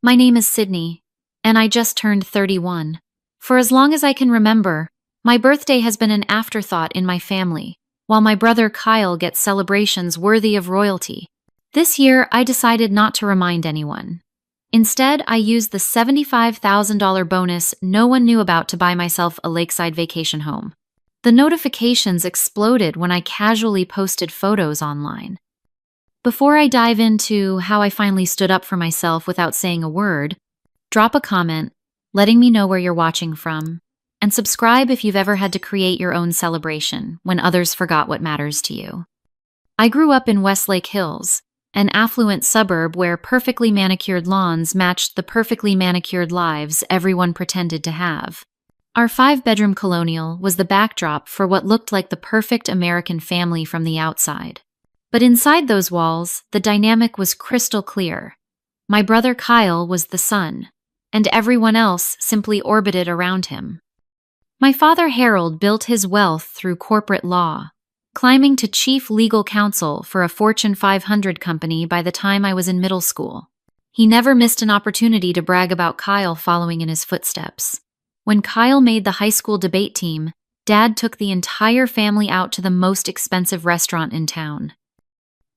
My name is Sydney, and I just turned 31. For as long as I can remember, my birthday has been an afterthought in my family, while my brother Kyle gets celebrations worthy of royalty. This year, I decided not to remind anyone. Instead, I used the $75,000 bonus no one knew about to buy myself a lakeside vacation home. The notifications exploded when I casually posted photos online. Before I dive into how I finally stood up for myself without saying a word, drop a comment letting me know where you're watching from, and subscribe if you've ever had to create your own celebration when others forgot what matters to you. I grew up in Westlake Hills, an affluent suburb where perfectly manicured lawns matched the perfectly manicured lives everyone pretended to have. Our 5-bedroom colonial was the backdrop for what looked like the perfect American family from the outside. But inside those walls, the dynamic was crystal clear. My brother Kyle was the sun, and everyone else simply orbited around him. My father Harold built his wealth through corporate law, climbing to chief legal counsel for a Fortune 500 company by the time I was in middle school. He never missed an opportunity to brag about Kyle following in his footsteps. When Kyle made the high school debate team, Dad took the entire family out to the most expensive restaurant in town.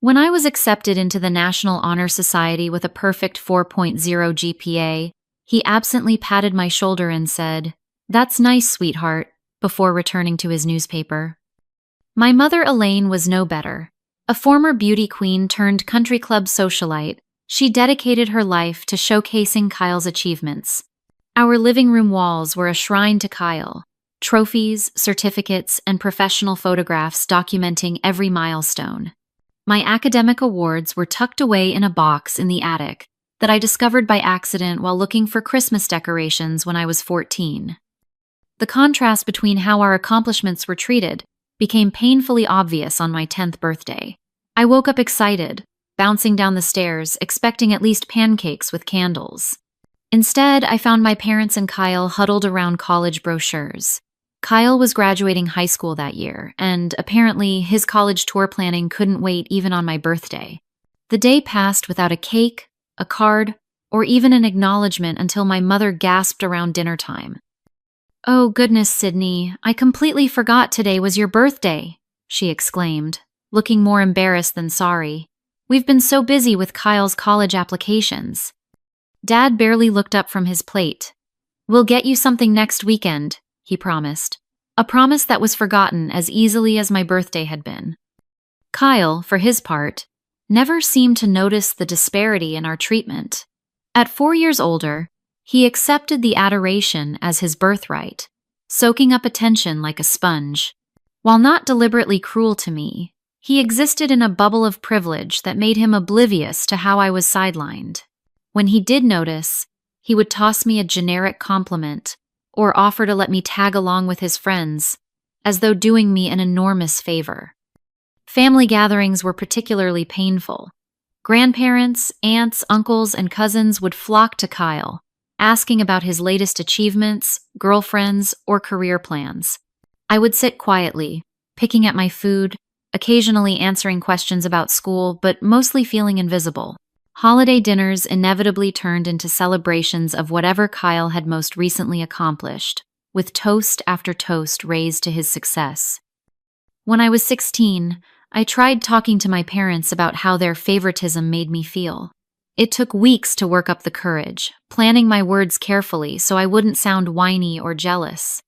When I was accepted into the National Honor Society with a perfect 4.0 GPA, he absently patted my shoulder and said, "That's nice, sweetheart," before returning to his newspaper. My mother Elaine was no better. A former beauty queen turned country club socialite, she dedicated her life to showcasing Kyle's achievements. Our living room walls were a shrine to Kyle, trophies, certificates, and professional photographs documenting every milestone. My academic awards were tucked away in a box in the attic that I discovered by accident while looking for Christmas decorations when I was 14. The contrast between how our accomplishments were treated became painfully obvious on my 10th birthday. I woke up excited, bouncing down the stairs, expecting at least pancakes with candles. Instead, I found my parents and Kyle huddled around college brochures. Kyle was graduating high school that year, and apparently his college tour planning couldn't wait even on my birthday. The day passed without a cake, a card, or even an acknowledgement until my mother gasped around dinner time. "Oh goodness, Sydney, I completely forgot today was your birthday," she exclaimed, looking more embarrassed than sorry. "We've been so busy with Kyle's college applications." Dad barely looked up from his plate. "We'll get you something next weekend," he promised. A promise that was forgotten as easily as my birthday had been. Kyle, for his part, never seemed to notice the disparity in our treatment. At 4 years older, he accepted the adoration as his birthright, soaking up attention like a sponge. While not deliberately cruel to me, he existed in a bubble of privilege that made him oblivious to how I was sidelined. When he did notice, he would toss me a generic compliment or offer to let me tag along with his friends, as though doing me an enormous favor. Family gatherings were particularly painful. Grandparents, aunts, uncles, and cousins would flock to Kyle, asking about his latest achievements, girlfriends, or career plans. I would sit quietly, picking at my food, occasionally answering questions about school, but mostly feeling invisible. Holiday dinners inevitably turned into celebrations of whatever Kyle had most recently accomplished, with toast after toast raised to his success. When I was 16, I tried talking to my parents about how their favoritism made me feel. It took weeks to work up the courage, planning my words carefully so I wouldn't sound whiny or jealous.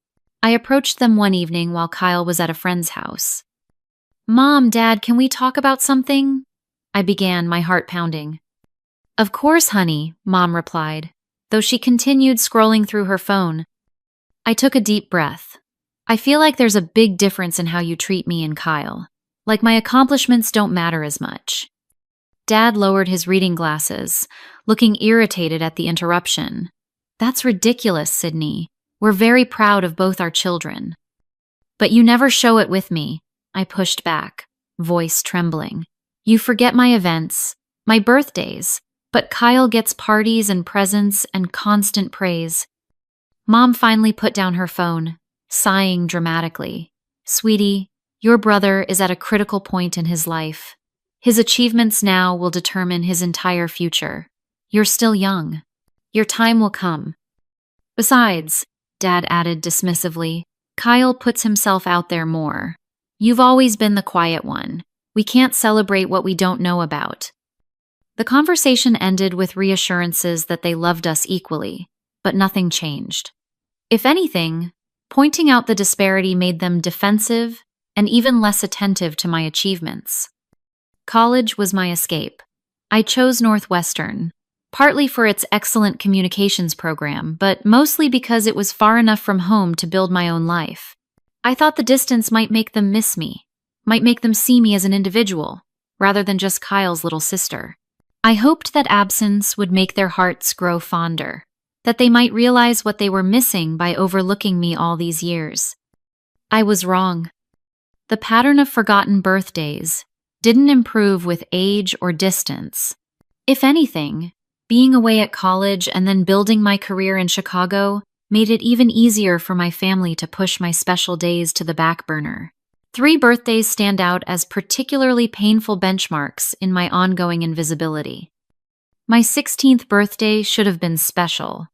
I approached them one evening while Kyle was at a friend's house. "Mom, Dad, can we talk about something?" I began, my heart pounding. "Of course, honey," Mom replied, though she continued scrolling through her phone. I took a deep breath. "I feel like there's a big difference in how you treat me and Kyle. Like my accomplishments don't matter as much." Dad lowered his reading glasses, looking irritated at the interruption. "That's ridiculous, Sydney. We're very proud of both our children." "But you never show it with me," I pushed back, voice trembling. "You forget my events, my birthdays, but Kyle gets parties and presents and constant praise." Mom finally put down her phone, sighing dramatically. "Sweetie, your brother is at a critical point in his life. His achievements now will determine his entire future. You're still young." Your time will come. Besides, Dad added dismissively, Kyle puts himself out there more. You've always been the quiet one. We can't celebrate what we don't know about. The conversation ended with reassurances that they loved us equally, but nothing changed. If anything, pointing out the disparity made them defensive and even less attentive to my achievements. College was my escape. I chose Northwestern, partly for its excellent communications program, but mostly because it was far enough from home to build my own life. I thought the distance might make them miss me, might make them see me as an individual, rather than just Kyle's little sister. I hoped that absence would make their hearts grow fonder, that they might realize what they were missing by overlooking me all these years. I was wrong. The pattern of forgotten birthdays didn't improve with age or distance. If anything, being away at college and then building my career in Chicago made it even easier for my family to push my special days to the back burner. 3 birthdays stand out as particularly painful benchmarks in my ongoing invisibility. My 16th birthday should have been special.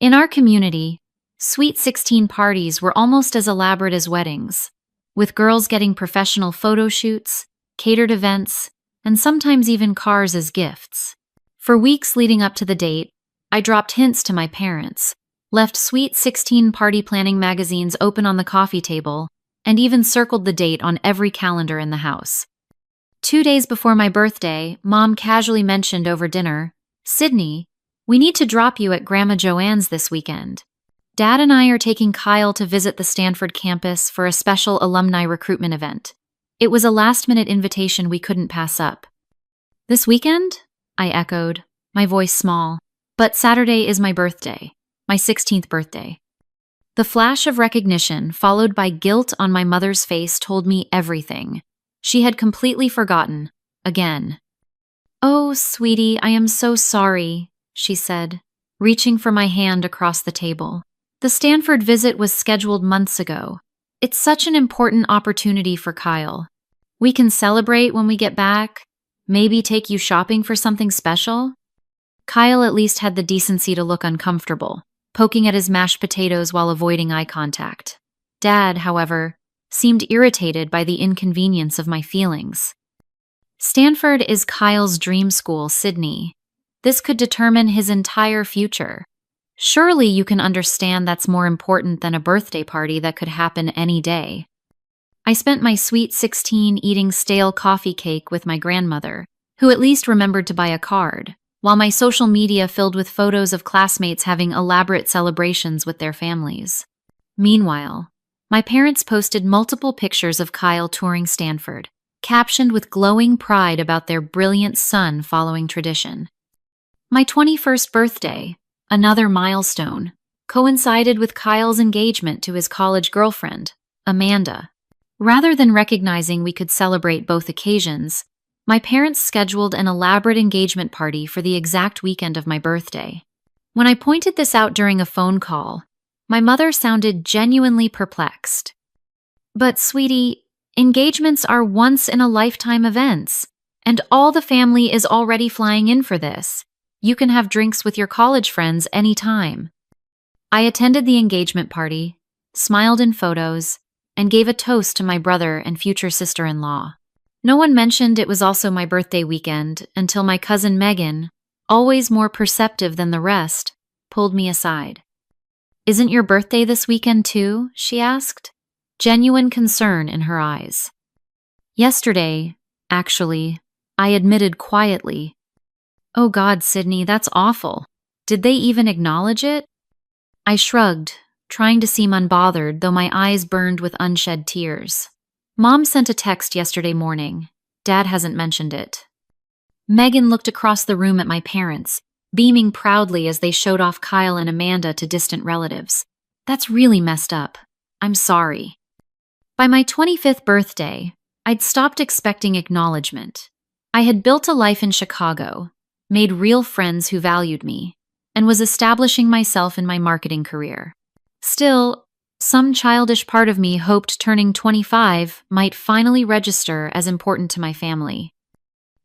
In our community, Sweet 16 parties were almost as elaborate as weddings, with girls getting professional photo shoots, catered events, and sometimes even cars as gifts. For weeks leading up to the date, I dropped hints to my parents, left Sweet 16 party planning magazines open on the coffee table, and even circled the date on every calendar in the house. 2 days before my birthday, Mom casually mentioned over dinner, "Sydney, we need to drop you at Grandma Joanne's this weekend. Dad and I are taking Kyle to visit the Stanford campus for a special alumni recruitment event. It was a last-minute invitation we couldn't pass up." "This weekend?" I echoed, my voice small. "But Saturday is my birthday, my 16th birthday." The flash of recognition, followed by guilt on my mother's face, told me everything. She had completely forgotten, again. "Oh, sweetie, I am so sorry," she said, reaching for my hand across the table. "The Stanford visit was scheduled months ago. It's such an important opportunity for Kyle. We can celebrate when we get back, maybe take you shopping for something special." Kyle at least had the decency to look uncomfortable, poking at his mashed potatoes while avoiding eye contact. Dad, however, seemed irritated by the inconvenience of my feelings. "Stanford is Kyle's dream school, Sydney. This could determine his entire future. Surely you can understand that's more important than a birthday party that could happen any day." I spent my Sweet 16 eating stale coffee cake with my grandmother, who at least remembered to buy a card, while my social media filled with photos of classmates having elaborate celebrations with their families. Meanwhile, my parents posted multiple pictures of Kyle touring Stanford, captioned with glowing pride about their brilliant son following tradition. My 21st birthday, another milestone, coincided with Kyle's engagement to his college girlfriend, Amanda. Rather than recognizing we could celebrate both occasions, my parents scheduled an elaborate engagement party for the exact weekend of my birthday. When I pointed this out during a phone call, my mother sounded genuinely perplexed. "But sweetie, engagements are once-in-a-lifetime events, and all the family is already flying in for this. You can have drinks with your college friends anytime." I attended the engagement party, smiled in photos, and gave a toast to my brother and future sister-in-law. No one mentioned it was also my birthday weekend until my cousin Megan, always more perceptive than the rest, pulled me aside. "Isn't your birthday this weekend too?" she asked, genuine concern in her eyes. "Yesterday, actually," I admitted quietly. "Oh God, Sydney, that's awful. Did they even acknowledge it?" I shrugged, trying to seem unbothered, though my eyes burned with unshed tears. "Mom sent a text yesterday morning. Dad hasn't mentioned it." Megan looked across the room at my parents, beaming proudly as they showed off Kyle and Amanda to distant relatives. "That's really messed up. I'm sorry." By my 25th birthday, I'd stopped expecting acknowledgement. I had built a life in Chicago, made real friends who valued me, and was establishing myself in my marketing career. Still, some childish part of me hoped turning 25 might finally register as important to my family.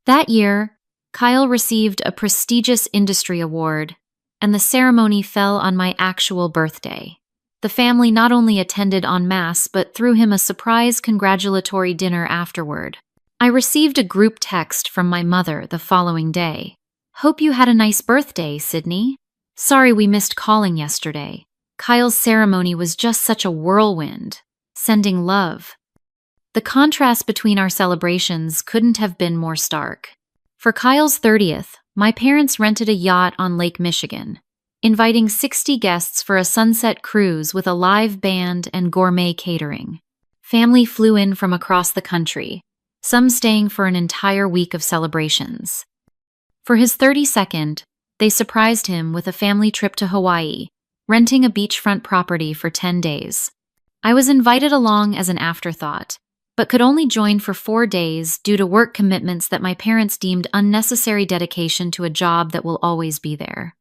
That year, Kyle received a prestigious industry award, and the ceremony fell on my actual birthday. The family not only attended en masse but threw him a surprise congratulatory dinner afterward. I received a group text from my mother the following day. "Hope you had a nice birthday, Sydney. Sorry we missed calling yesterday. Kyle's ceremony was just such a whirlwind. Sending love." The contrast between our celebrations couldn't have been more stark. For Kyle's 30th, my parents rented a yacht on Lake Michigan, inviting 60 guests for a sunset cruise with a live band and gourmet catering. Family flew in from across the country, some staying for an entire week of celebrations. For his 32nd, they surprised him with a family trip to Hawaii, renting a beachfront property for 10 days. I was invited along as an afterthought, but could only join for 4 days due to work commitments that my parents deemed unnecessary dedication to a job that will always be there.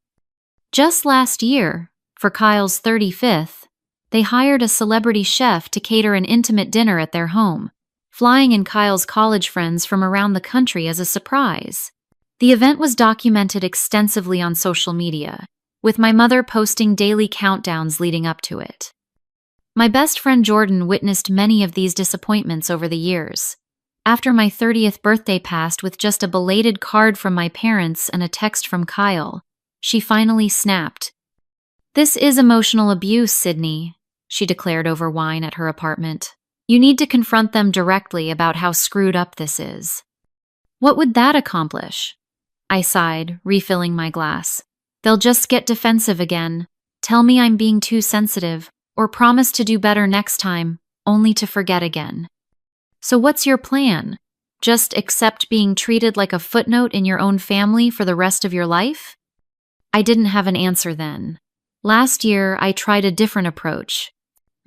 Just last year, for Kyle's 35th, they hired a celebrity chef to cater an intimate dinner at their home, flying in Kyle's college friends from around the country as a surprise. The event was documented extensively on social media, with my mother posting daily countdowns leading up to it. My best friend Jordan witnessed many of these disappointments over the years. After my 30th birthday passed with just a belated card from my parents and a text from Kyle, she finally snapped. "This is emotional abuse, Sydney," she declared over wine at her apartment. "You need to confront them directly about how screwed up this is." "What would that accomplish?" I sighed, refilling my glass. "They'll just get defensive again, tell me I'm being too sensitive, or promise to do better next time, only to forget again." "So what's your plan? Just accept being treated like a footnote in your own family for the rest of your life?" I didn't have an answer then. Last year, I tried a different approach,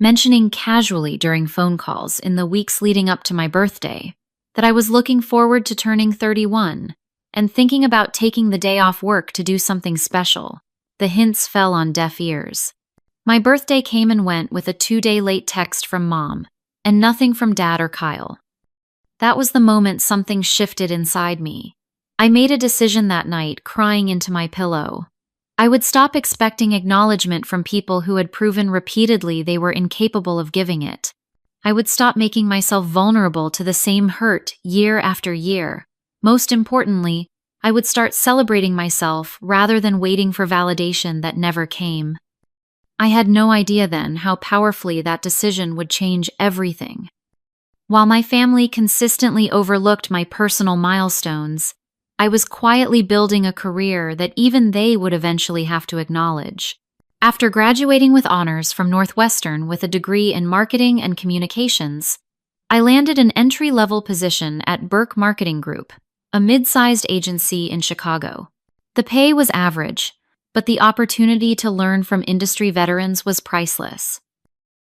mentioning casually during phone calls in the weeks leading up to my birthday that I was looking forward to turning 31 and thinking about taking the day off work to do something special. The hints fell on deaf ears. My birthday came and went with a 2-day late text from Mom, and nothing from Dad or Kyle. That was the moment something shifted inside me. I made a decision that night, crying into my pillow. I would stop expecting acknowledgement from people who had proven repeatedly they were incapable of giving it. I would stop making myself vulnerable to the same hurt year after year. Most importantly, I would start celebrating myself rather than waiting for validation that never came. I had no idea then how powerfully that decision would change everything. While my family consistently overlooked my personal milestones, I was quietly building a career that even they would eventually have to acknowledge. After graduating with honors from Northwestern with a degree in marketing and communications, I landed an entry-level position at Burke Marketing Group, a mid-sized agency in Chicago. The pay was average, but the opportunity to learn from industry veterans was priceless.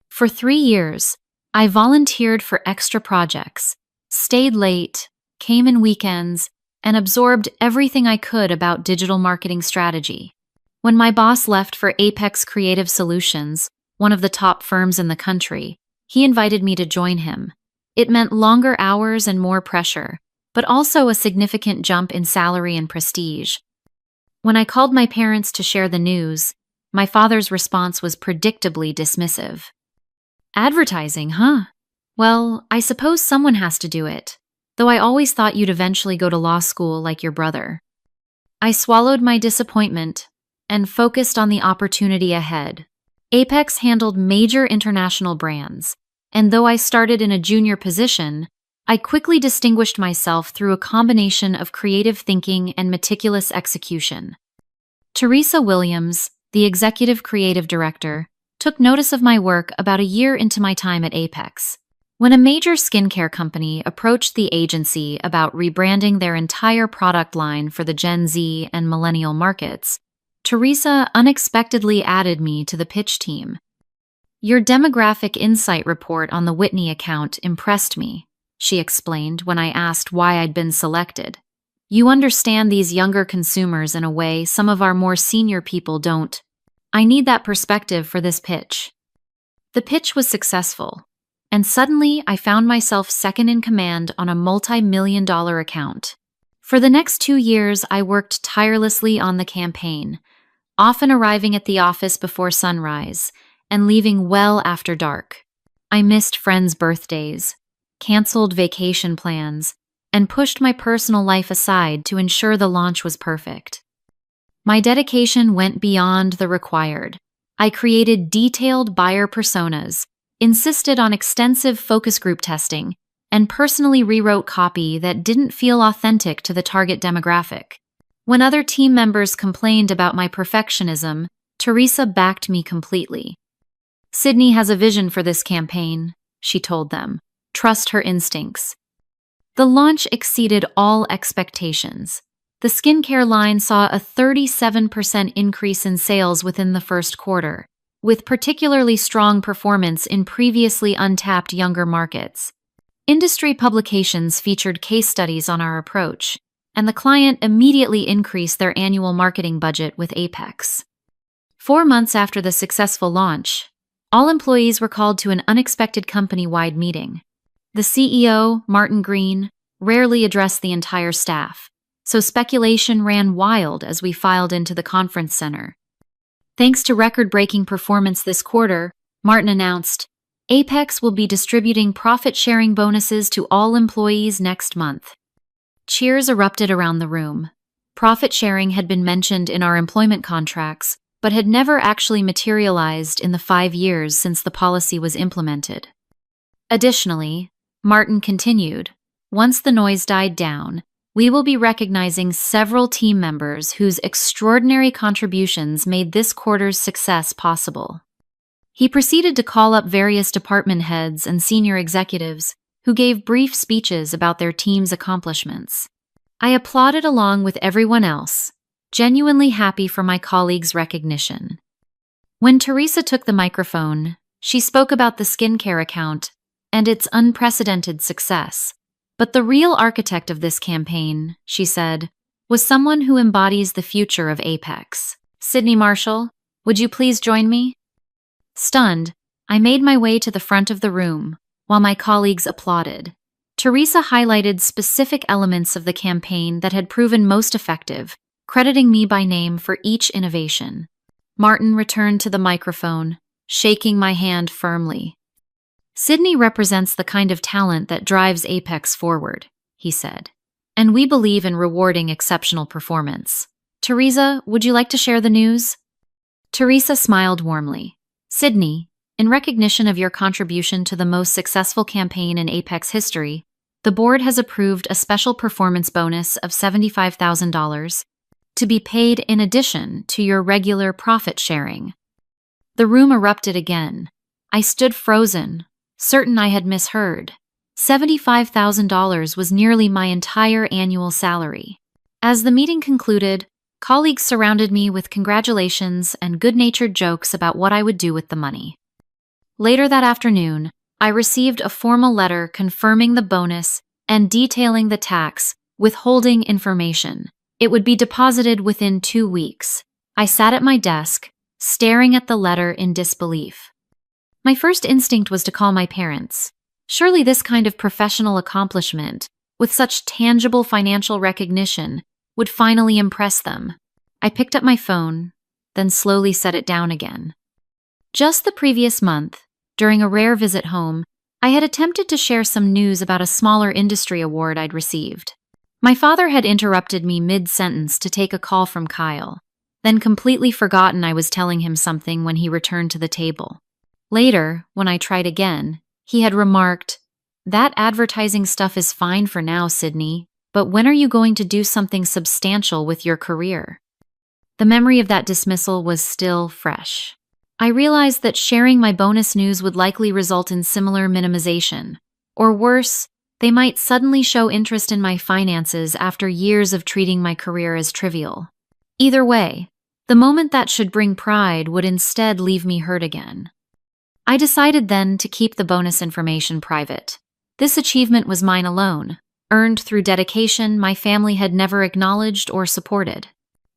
For 3 years, I volunteered for extra projects, stayed late, came in weekends, and absorbed everything I could about digital marketing strategy. When my boss left for Apex Creative Solutions, one of the top firms in the country, he invited me to join him. It meant longer hours and more pressure, but also a significant jump in salary and prestige. When I called my parents to share the news, my father's response was predictably dismissive. "Advertising, huh? Well, I suppose someone has to do it, though I always thought you'd eventually go to law school like your brother." I swallowed my disappointment and focused on the opportunity ahead. Apex handled major international brands, and though I started in a junior position, I quickly distinguished myself through a combination of creative thinking and meticulous execution. Teresa Williams, the executive creative director, took notice of my work about a year into my time at Apex. When a major skincare company approached the agency about rebranding their entire product line for the Gen Z and millennial markets, Teresa unexpectedly added me to the pitch team. "Your demographic insight report on the Whitney account impressed me," she explained when I asked why I'd been selected. "You understand these younger consumers in a way some of our more senior people don't. I need that perspective for this pitch." The pitch was successful, and suddenly I found myself second in command on a multi-million-dollar account. For the next 2 years, I worked tirelessly on the campaign, often arriving at the office before sunrise and leaving well after dark. I missed friends' birthdays, canceled vacation plans, and pushed my personal life aside to ensure the launch was perfect. My dedication went beyond the required. I created detailed buyer personas, insisted on extensive focus group testing, and personally rewrote copy that didn't feel authentic to the target demographic. When other team members complained about my perfectionism, Teresa backed me completely. "Sydney has a vision for this campaign," she told them. "Trust her instincts." The launch exceeded all expectations. The skincare line saw a 37% increase in sales within the first quarter, with particularly strong performance in previously untapped younger markets. Industry publications featured case studies on our approach, and the client immediately increased their annual marketing budget with Apex. 4 months after the successful launch, all employees were called to an unexpected company-wide meeting. The CEO, Martin Green, rarely addressed the entire staff, so speculation ran wild as we filed into the conference center. Thanks to record-breaking performance this quarter, Martin announced, Apex will be distributing profit-sharing bonuses to all employees next month. Cheers erupted around the room. Profit sharing had been mentioned in our employment contracts, but had never actually materialized in the 5 years since the policy was implemented. Additionally, Martin continued, once the noise died down, we will be recognizing several team members whose extraordinary contributions made this quarter's success possible. He proceeded to call up various department heads and senior executives who gave brief speeches about their team's accomplishments. I applauded along with everyone else, genuinely happy for my colleagues' recognition. When Teresa took the microphone, she spoke about the skincare account and its unprecedented success. But the real architect of this campaign, she said, was someone who embodies the future of Apex. Sydney Marshall, would you please join me? Stunned, I made my way to the front of the room, while my colleagues applauded. Teresa highlighted specific elements of the campaign that had proven most effective, crediting me by name for each innovation. Martin returned to the microphone, shaking my hand firmly. Sydney represents the kind of talent that drives Apex forward, he said, and we believe in rewarding exceptional performance. Teresa, would you like to share the news? Teresa smiled warmly. Sydney, in recognition of your contribution to the most successful campaign in Apex history, the board has approved a special performance bonus of $75,000 to be paid in addition to your regular profit sharing. The room erupted again. I stood frozen, certain I had misheard. $75,000 was nearly my entire annual salary. As the meeting concluded, colleagues surrounded me with congratulations and good-natured jokes about what I would do with the money. Later that afternoon, I received a formal letter confirming the bonus and detailing the tax withholding information. It would be deposited within 2 weeks. I sat at my desk, staring at the letter in disbelief. My first instinct was to call my parents. Surely this kind of professional accomplishment, with such tangible financial recognition, would finally impress them. I picked up my phone, then slowly set it down again. Just the previous month, during a rare visit home, I had attempted to share some news about a smaller industry award I'd received. My father had interrupted me mid-sentence to take a call from Kyle, then completely forgotten I was telling him something when he returned to the table. Later, when I tried again, he had remarked, "That advertising stuff is fine for now, Sydney, but when are you going to do something substantial with your career?" The memory of that dismissal was still fresh. I realized that sharing my bonus news would likely result in similar minimization. Or worse, they might suddenly show interest in my finances after years of treating my career as trivial. Either way, the moment that should bring pride would instead leave me hurt again. I decided then to keep the bonus information private. This achievement was mine alone, earned through dedication my family had never acknowledged or supported.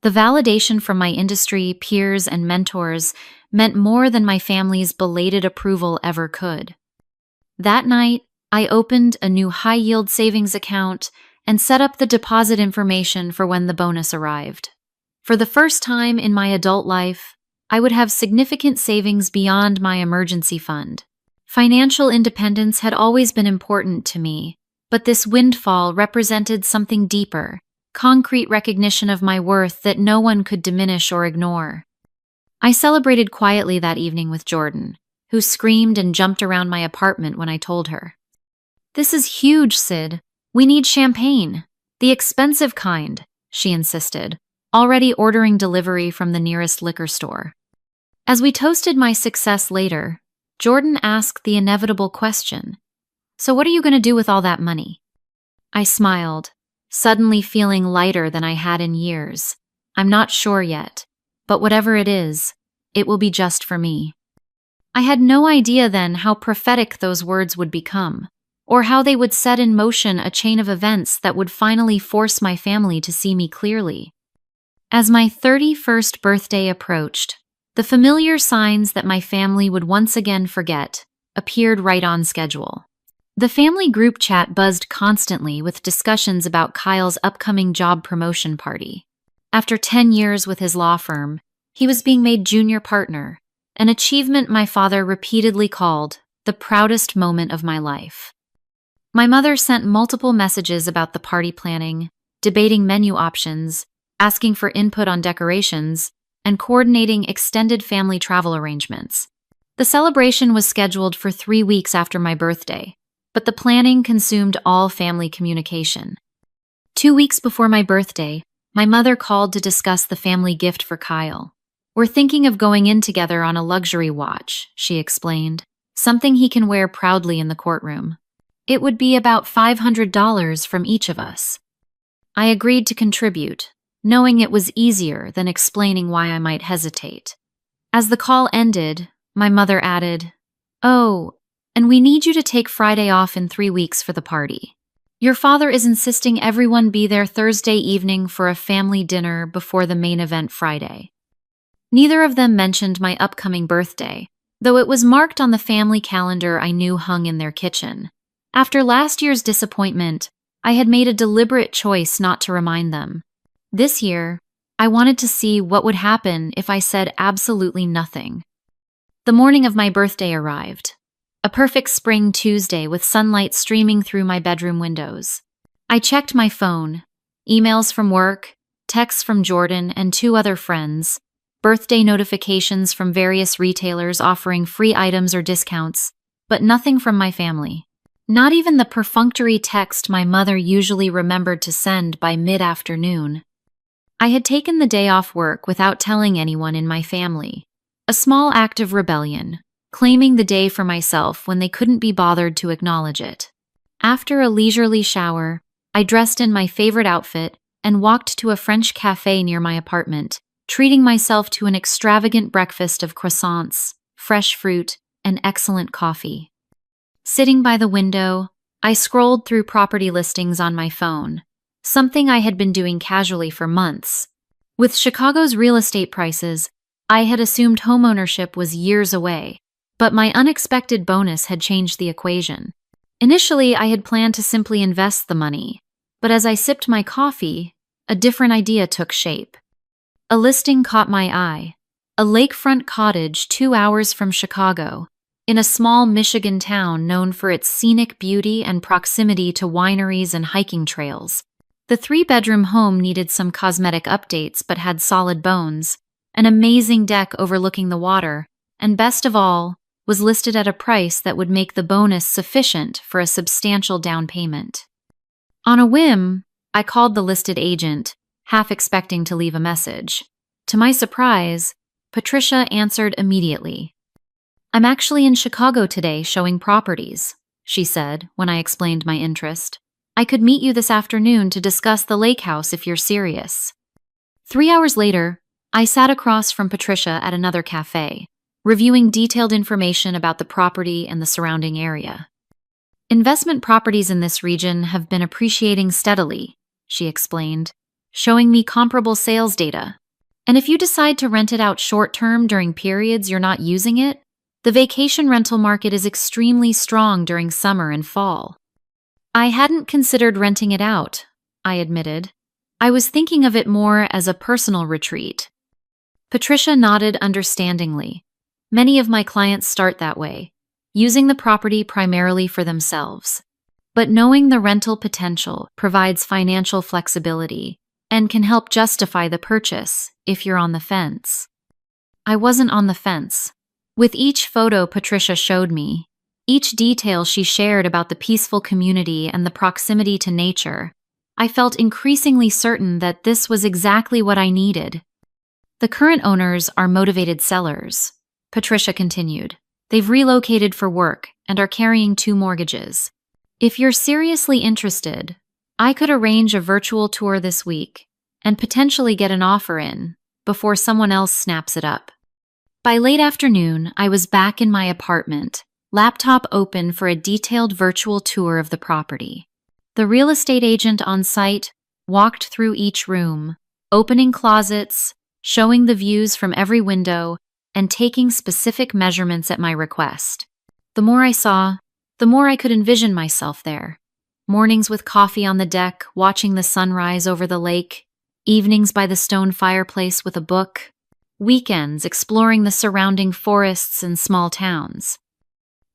The validation from my industry, peers, and mentors meant more than my family's belated approval ever could. That night, I opened a new high-yield savings account and set up the deposit information for when the bonus arrived. For the first time in my adult life, I would have significant savings beyond my emergency fund. Financial independence had always been important to me, but this windfall represented something deeper, concrete recognition of my worth that no one could diminish or ignore. I celebrated quietly that evening with Jordan, who screamed and jumped around my apartment when I told her. "This is huge, Sid. We need champagne. The expensive kind," she insisted, already ordering delivery from the nearest liquor store. As we toasted my success later, Jordan asked the inevitable question, "So what are you going to do with all that money?" I smiled, suddenly feeling lighter than I had in years. "I'm not sure yet, but whatever it is, it will be just for me." I had no idea then how prophetic those words would become, or how they would set in motion a chain of events that would finally force my family to see me clearly. As my 31st birthday approached, the familiar signs that my family would once again forget appeared right on schedule. The family group chat buzzed constantly with discussions about Kyle's upcoming job promotion party. After 10 years with his law firm, he was being made junior partner, an achievement my father repeatedly called the proudest moment of my life. My mother sent multiple messages about the party planning, debating menu options, asking for input on decorations, and coordinating extended family travel arrangements. The celebration was scheduled for 3 weeks after my birthday, but the planning consumed all family communication. 2 weeks before my birthday, my mother called to discuss the family gift for Kyle. "We're thinking of going in together on a luxury watch," she explained, "something he can wear proudly in the courtroom. It would be about $500 from each of us." I agreed to contribute, knowing it was easier than explaining why I might hesitate. As the call ended, my mother added, "Oh, and we need you to take Friday off in 3 weeks for the party. Your father is insisting everyone be there Thursday evening for a family dinner before the main event Friday." Neither of them mentioned my upcoming birthday, though it was marked on the family calendar I knew hung in their kitchen. After last year's disappointment, I had made a deliberate choice not to remind them. This year, I wanted to see what would happen if I said absolutely nothing. The morning of my birthday arrived. A perfect spring Tuesday with sunlight streaming through my bedroom windows. I checked my phone, emails from work, texts from Jordan and 2 other friends, birthday notifications from various retailers offering free items or discounts, but nothing from my family. Not even the perfunctory text my mother usually remembered to send by mid-afternoon. I had taken the day off work without telling anyone in my family, a small act of rebellion, claiming the day for myself when they couldn't be bothered to acknowledge it. After a leisurely shower, I dressed in my favorite outfit and walked to a French cafe near my apartment, treating myself to an extravagant breakfast of croissants, fresh fruit, and excellent coffee. Sitting by the window, I scrolled through property listings on my phone, something I had been doing casually for months. With Chicago's real estate prices, I had assumed homeownership was years away, but my unexpected bonus had changed the equation. Initially, I had planned to simply invest the money, but as I sipped my coffee, a different idea took shape. A listing caught my eye, a lakefront cottage 2 hours from Chicago, in a small Michigan town known for its scenic beauty and proximity to wineries and hiking trails. The 3-bedroom home needed some cosmetic updates but had solid bones, an amazing deck overlooking the water, and best of all, was listed at a price that would make the bonus sufficient for a substantial down payment. On a whim, I called the listed agent, half expecting to leave a message. To my surprise, Patricia answered immediately. "I'm actually in Chicago today showing properties," she said when I explained my interest. "I could meet you this afternoon to discuss the lake house if you're serious." 3 hours later, I sat across from Patricia at another cafe, reviewing detailed information about the property and the surrounding area. "Investment properties in this region have been appreciating steadily," she explained, showing me comparable sales data. "And if you decide to rent it out short-term during periods you're not using it, the vacation rental market is extremely strong during summer and fall." I hadn't considered renting it out, I admitted. I was thinking of it more as a personal retreat. Patricia nodded understandingly. Many of my clients start that way, using the property primarily for themselves. But knowing the rental potential provides financial flexibility and can help justify the purchase if you're on the fence. I wasn't on the fence. With each photo Patricia showed me, each detail she shared about the peaceful community and the proximity to nature, I felt increasingly certain that this was exactly what I needed. The current owners are motivated sellers, Patricia continued. They've relocated for work and are carrying 2 mortgages. If you're seriously interested, I could arrange a virtual tour this week and potentially get an offer in before someone else snaps it up. By late afternoon, I was back in my apartment, laptop open for a detailed virtual tour of the property. The real estate agent on site walked through each room, opening closets, showing the views from every window, and taking specific measurements at my request. The more I saw, the more I could envision myself there. Mornings with coffee on the deck, watching the sunrise over the lake, evenings by the stone fireplace with a book, weekends exploring the surrounding forests and small towns.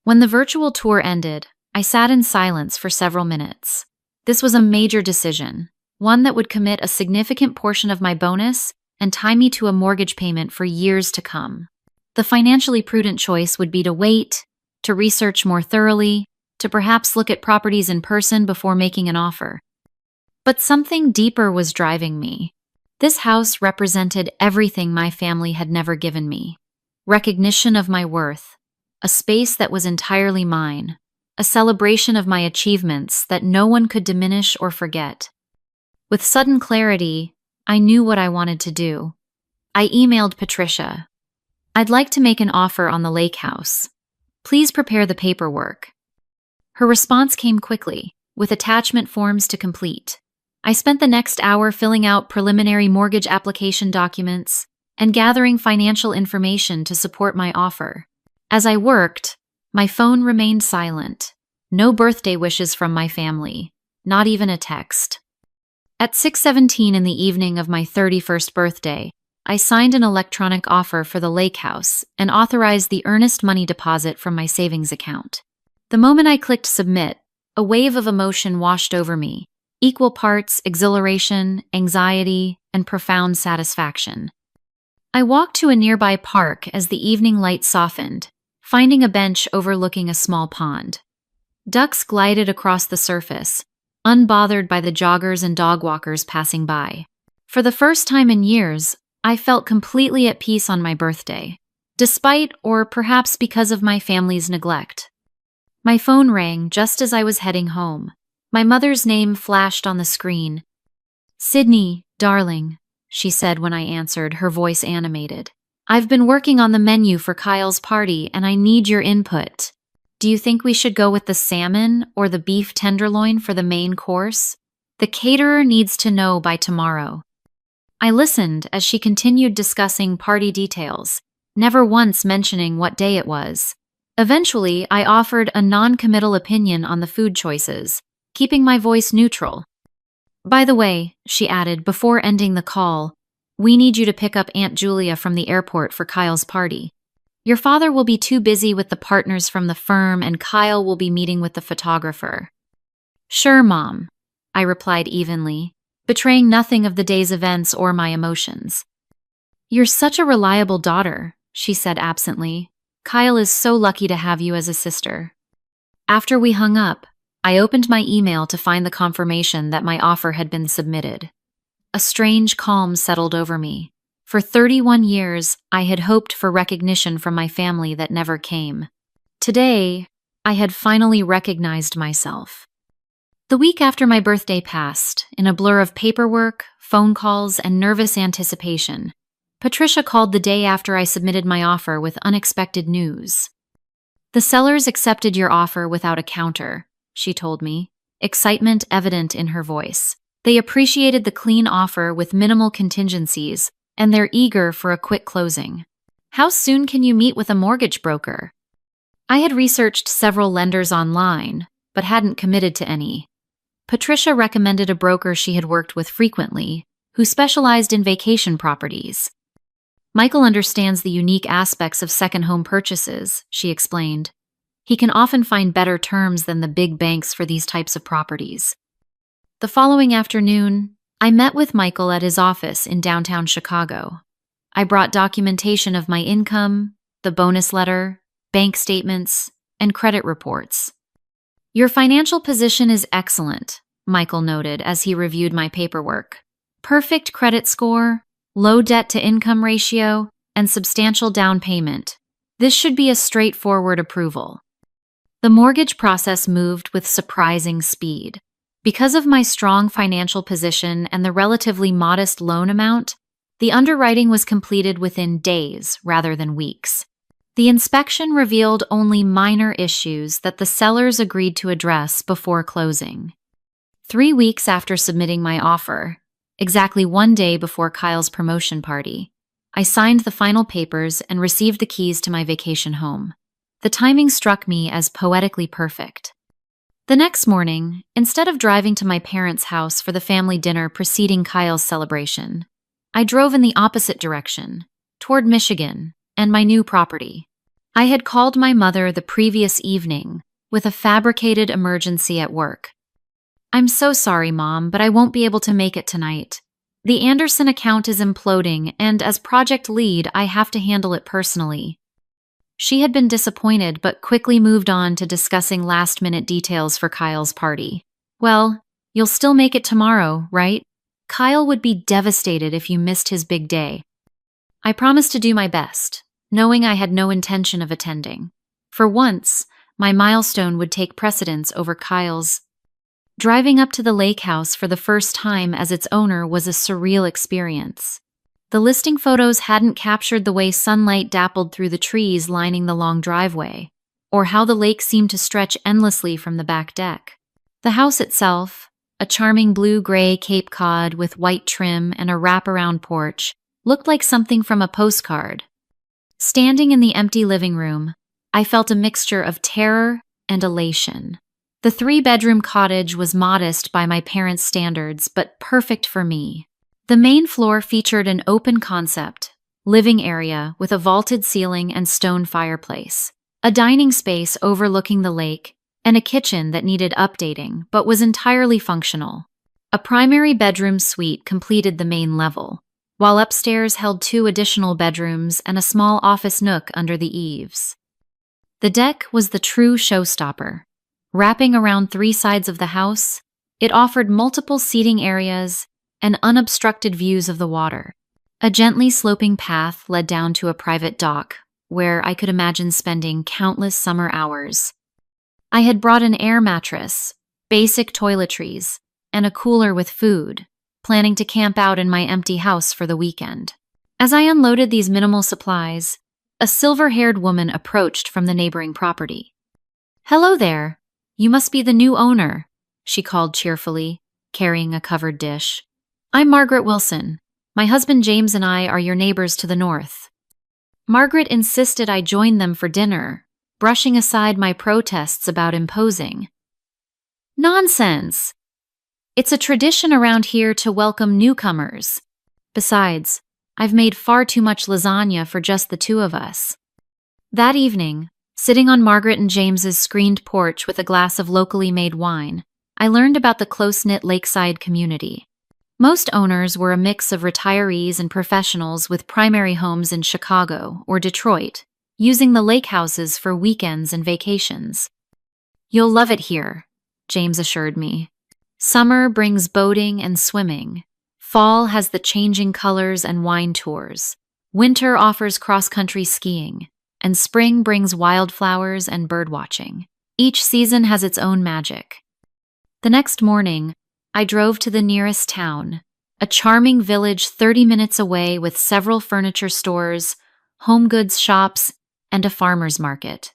When the virtual tour ended, I sat in silence for several minutes. This was a major decision, one that would commit a significant portion of my bonus and tie me to a mortgage payment for years to come. The financially prudent choice would be to wait, to research more thoroughly, to perhaps look at properties in person before making an offer. But something deeper was driving me. This house represented everything my family had never given me. Recognition of my worth, a space that was entirely mine, a celebration of my achievements that no one could diminish or forget. With sudden clarity, I knew what I wanted to do. I emailed Patricia. I'd like to make an offer on the lake house. Please prepare the paperwork. Her response came quickly, with attachment forms to complete. I spent the next hour filling out preliminary mortgage application documents and gathering financial information to support my offer. As I worked, my phone remained silent. No birthday wishes from my family, not even a text. At 6:17 in the evening of my 31st birthday, I signed an electronic offer for the lake house and authorized the earnest money deposit from my savings account. The moment I clicked submit, a wave of emotion washed over me, equal parts exhilaration, anxiety, and profound satisfaction. I walked to a nearby park as the evening light softened, finding a bench overlooking a small pond. Ducks glided across the surface, unbothered by the joggers and dog walkers passing by. For the first time in years, I felt completely at peace on my birthday, despite or perhaps because of my family's neglect. My phone rang just as I was heading home. My mother's name flashed on the screen. "Sydney, darling," she said when I answered, her voice animated. "I've been working on the menu for Kyle's party and I need your input. Do you think we should go with the salmon or the beef tenderloin for the main course? The caterer needs to know by tomorrow." I listened as she continued discussing party details, never once mentioning what day it was. Eventually, I offered a non-committal opinion on the food choices, keeping my voice neutral. "By the way," she added before ending the call, "we need you to pick up Aunt Julia from the airport for Kyle's party. Your father will be too busy with the partners from the firm and Kyle will be meeting with the photographer." "Sure, Mom," I replied evenly, betraying nothing of the day's events or my emotions. "You're such a reliable daughter," she said absently. "Kyle is so lucky to have you as a sister." After we hung up, I opened my email to find the confirmation that my offer had been submitted. A strange calm settled over me. For 31 years, I had hoped for recognition from my family that never came. Today, I had finally recognized myself. The week after my birthday passed, in a blur of paperwork, phone calls, and nervous anticipation, Patricia called the day after I submitted my offer with unexpected news. "The sellers accepted your offer without a counter," she told me, excitement evident in her voice. "They appreciated the clean offer with minimal contingencies, and they're eager for a quick closing. How soon can you meet with a mortgage broker?" I had researched several lenders online, but hadn't committed to any. Patricia recommended a broker she had worked with frequently, who specialized in vacation properties. Michael understands the unique aspects of second home purchases, she explained. He can often find better terms than the big banks for these types of properties. The following afternoon, I met with Michael at his office in downtown Chicago. I brought documentation of my income, the bonus letter, bank statements, and credit reports. Your financial position is excellent, Michael noted as he reviewed my paperwork. Perfect credit score, low debt-to-income ratio, and substantial down payment. This should be a straightforward approval. The mortgage process moved with surprising speed. Because of my strong financial position and the relatively modest loan amount, the underwriting was completed within days rather than weeks. The inspection revealed only minor issues that the sellers agreed to address before closing. 3 weeks after submitting my offer, exactly 1 day before Kyle's promotion party, I signed the final papers and received the keys to my vacation home. The timing struck me as poetically perfect. The next morning, instead of driving to my parents' house for the family dinner preceding Kyle's celebration, I drove in the opposite direction, toward Michigan and my new property. I had called my mother the previous evening with a fabricated emergency at work. I'm so sorry, Mom, but I won't be able to make it tonight. The Anderson account is imploding, and as project lead, I have to handle it personally. She had been disappointed, but quickly moved on to discussing last-minute details for Kyle's party. Well, you'll still make it tomorrow, right? Kyle would be devastated if you missed his big day. I promised to do my best, knowing I had no intention of attending. For once, my milestone would take precedence over Kyle's. Driving up to the lake house for the first time as its owner was a surreal experience. The listing photos hadn't captured the way sunlight dappled through the trees lining the long driveway, or how the lake seemed to stretch endlessly from the back deck. The house itself, a charming blue-gray Cape Cod with white trim and a wraparound porch, looked like something from a postcard. Standing in the empty living room, I felt a mixture of terror and elation. The 3-bedroom cottage was modest by my parents' standards, but perfect for me. The main floor featured an open-concept living area with a vaulted ceiling and stone fireplace, a dining space overlooking the lake, and a kitchen that needed updating but was entirely functional. A primary bedroom suite completed the main level, while upstairs held 2 additional bedrooms and a small office nook under the eaves. The deck was the true showstopper. Wrapping around 3 sides of the house, it offered multiple seating areas and unobstructed views of the water. A gently sloping path led down to a private dock, where I could imagine spending countless summer hours. I had brought an air mattress, basic toiletries, and a cooler with food, planning to camp out in my empty house for the weekend. As I unloaded these minimal supplies, a silver-haired woman approached from the neighboring property. "Hello there. You must be the new owner," she called cheerfully, carrying a covered dish. "I'm Margaret Wilson. My husband James and I are your neighbors to the north." Margaret insisted I join them for dinner, brushing aside my protests about imposing. "Nonsense! It's a tradition around here to welcome newcomers. Besides, I've made far too much lasagna for just the 2 of us." That evening, sitting on Margaret and James's screened porch with a glass of locally made wine, I learned about the close-knit lakeside community. Most owners were a mix of retirees and professionals with primary homes in Chicago or Detroit, using the lake houses for weekends and vacations. "You'll love it here," James assured me. "Summer brings boating and swimming. Fall has the changing colors and wine tours. Winter offers cross-country skiing. And spring brings wildflowers and birdwatching. Each season has its own magic." The next morning, I drove to the nearest town, a charming village 30 minutes away with several furniture stores, home goods shops, and a farmer's market.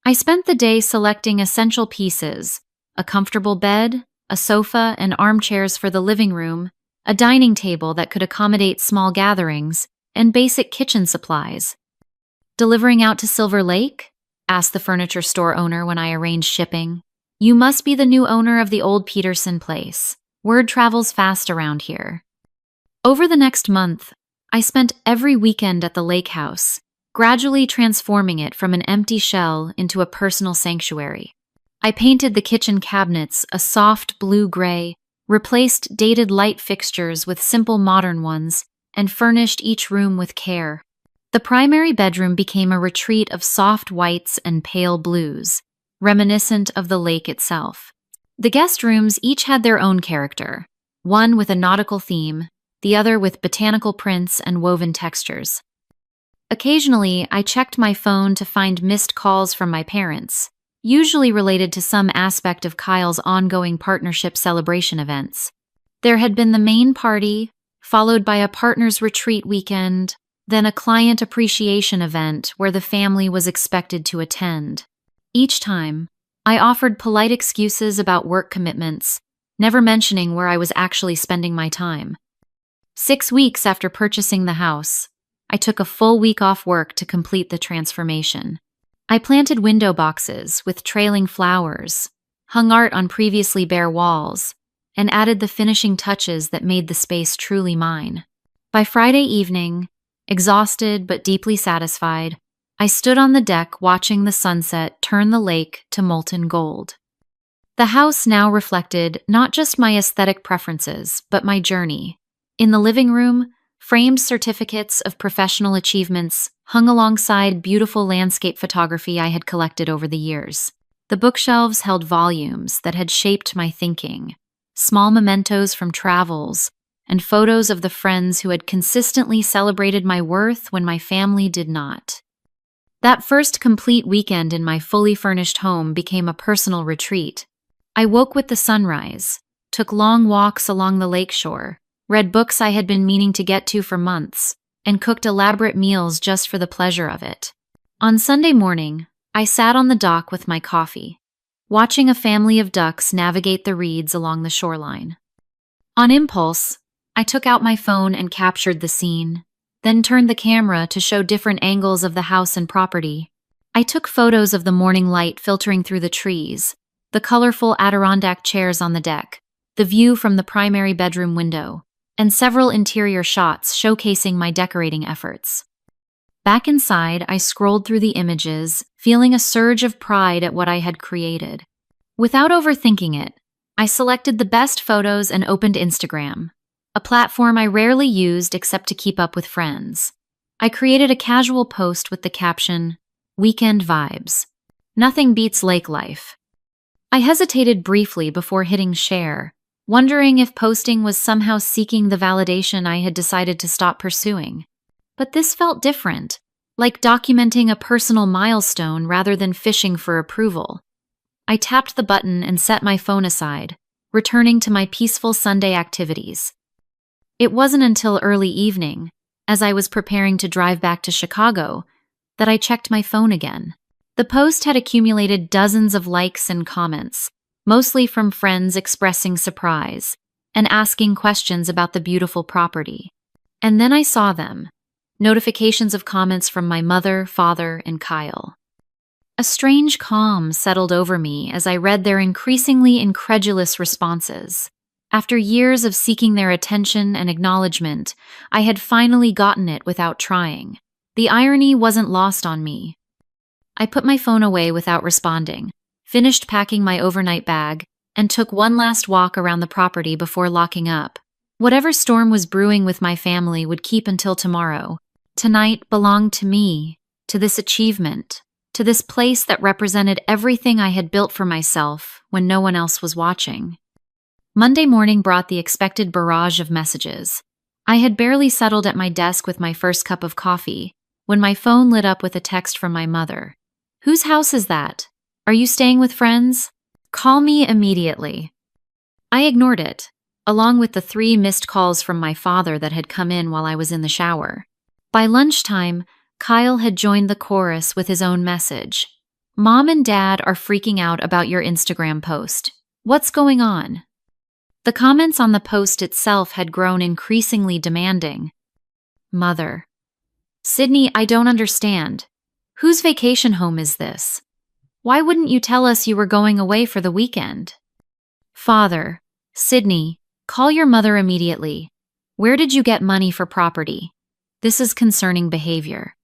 I spent the day selecting essential pieces: a comfortable bed, a sofa and armchairs for the living room, a dining table that could accommodate small gatherings, and basic kitchen supplies. "Delivering out to Silver Lake?" asked the furniture store owner when I arranged shipping. You must be the new owner of the old Peterson place. Word travels fast around here. Over the next month, I spent every weekend at the lake house, gradually transforming it from an empty shell into a personal sanctuary. I painted the kitchen cabinets a soft blue-gray, replaced dated light fixtures with simple modern ones, and furnished each room with care. The primary bedroom became a retreat of soft whites and pale blues, reminiscent of the lake itself. The guest rooms each had their own character, one with a nautical theme, the other with botanical prints and woven textures. Occasionally, I checked my phone to find missed calls from my parents, usually related to some aspect of Kyle's ongoing partnership celebration events. There had been the main party, followed by a partner's retreat weekend, then a client appreciation event where the family was expected to attend. Each time, I offered polite excuses about work commitments, never mentioning where I was actually spending my time. 6 weeks after purchasing the house, I took a full week off work to complete the transformation. I planted window boxes with trailing flowers, hung art on previously bare walls, and added the finishing touches that made the space truly mine. By Friday evening, exhausted but deeply satisfied, I stood on the deck watching the sunset turn the lake to molten gold. The house now reflected not just my aesthetic preferences, but my journey. In the living room, framed certificates of professional achievements hung alongside beautiful landscape photography I had collected over the years. The bookshelves held volumes that had shaped my thinking, small mementos from travels, and photos of the friends who had consistently celebrated my worth when my family did not. That first complete weekend in my fully furnished home became a personal retreat. I woke with the sunrise, took long walks along the lakeshore, read books I had been meaning to get to for months, and cooked elaborate meals just for the pleasure of it. On Sunday morning, I sat on the dock with my coffee, watching a family of ducks navigate the reeds along the shoreline. On impulse, I took out my phone and captured the scene, then turned the camera to show different angles of the house and property. I took photos of the morning light filtering through the trees, the colorful Adirondack chairs on the deck, the view from the primary bedroom window, and several interior shots showcasing my decorating efforts. Back inside, I scrolled through the images, feeling a surge of pride at what I had created. Without overthinking it, I selected the best photos and opened Instagram, a platform I rarely used except to keep up with friends. I created a casual post with the caption, "Weekend Vibes. Nothing beats lake life." I hesitated briefly before hitting share, wondering if posting was somehow seeking the validation I had decided to stop pursuing. But this felt different, like documenting a personal milestone rather than fishing for approval. I tapped the button and set my phone aside, returning to my peaceful Sunday activities. It wasn't until early evening, as I was preparing to drive back to Chicago, that I checked my phone again. The post had accumulated dozens of likes and comments, mostly from friends expressing surprise and asking questions about the beautiful property. And then I saw them, notifications of comments from my mother, father, and Kyle. A strange calm settled over me as I read their increasingly incredulous responses. After years of seeking their attention and acknowledgement, I had finally gotten it without trying. The irony wasn't lost on me. I put my phone away without responding, finished packing my overnight bag, and took one last walk around the property before locking up. Whatever storm was brewing with my family would keep until tomorrow. Tonight belonged to me, to this achievement, to this place that represented everything I had built for myself when no one else was watching. Monday morning brought the expected barrage of messages. I had barely settled at my desk with my first cup of coffee when my phone lit up with a text from my mother. "Whose house is that? Are you staying with friends? Call me immediately." I ignored it, along with the 3 missed calls from my father that had come in while I was in the shower. By lunchtime, Kyle had joined the chorus with his own message. "Mom and Dad are freaking out about your Instagram post. What's going on?" The comments on the post itself had grown increasingly demanding. "Mother. Sydney, I don't understand. Whose vacation home is this? Why wouldn't you tell us you were going away for the weekend? Father, Sydney, call your mother immediately. Where did you get money for property? This is concerning behavior.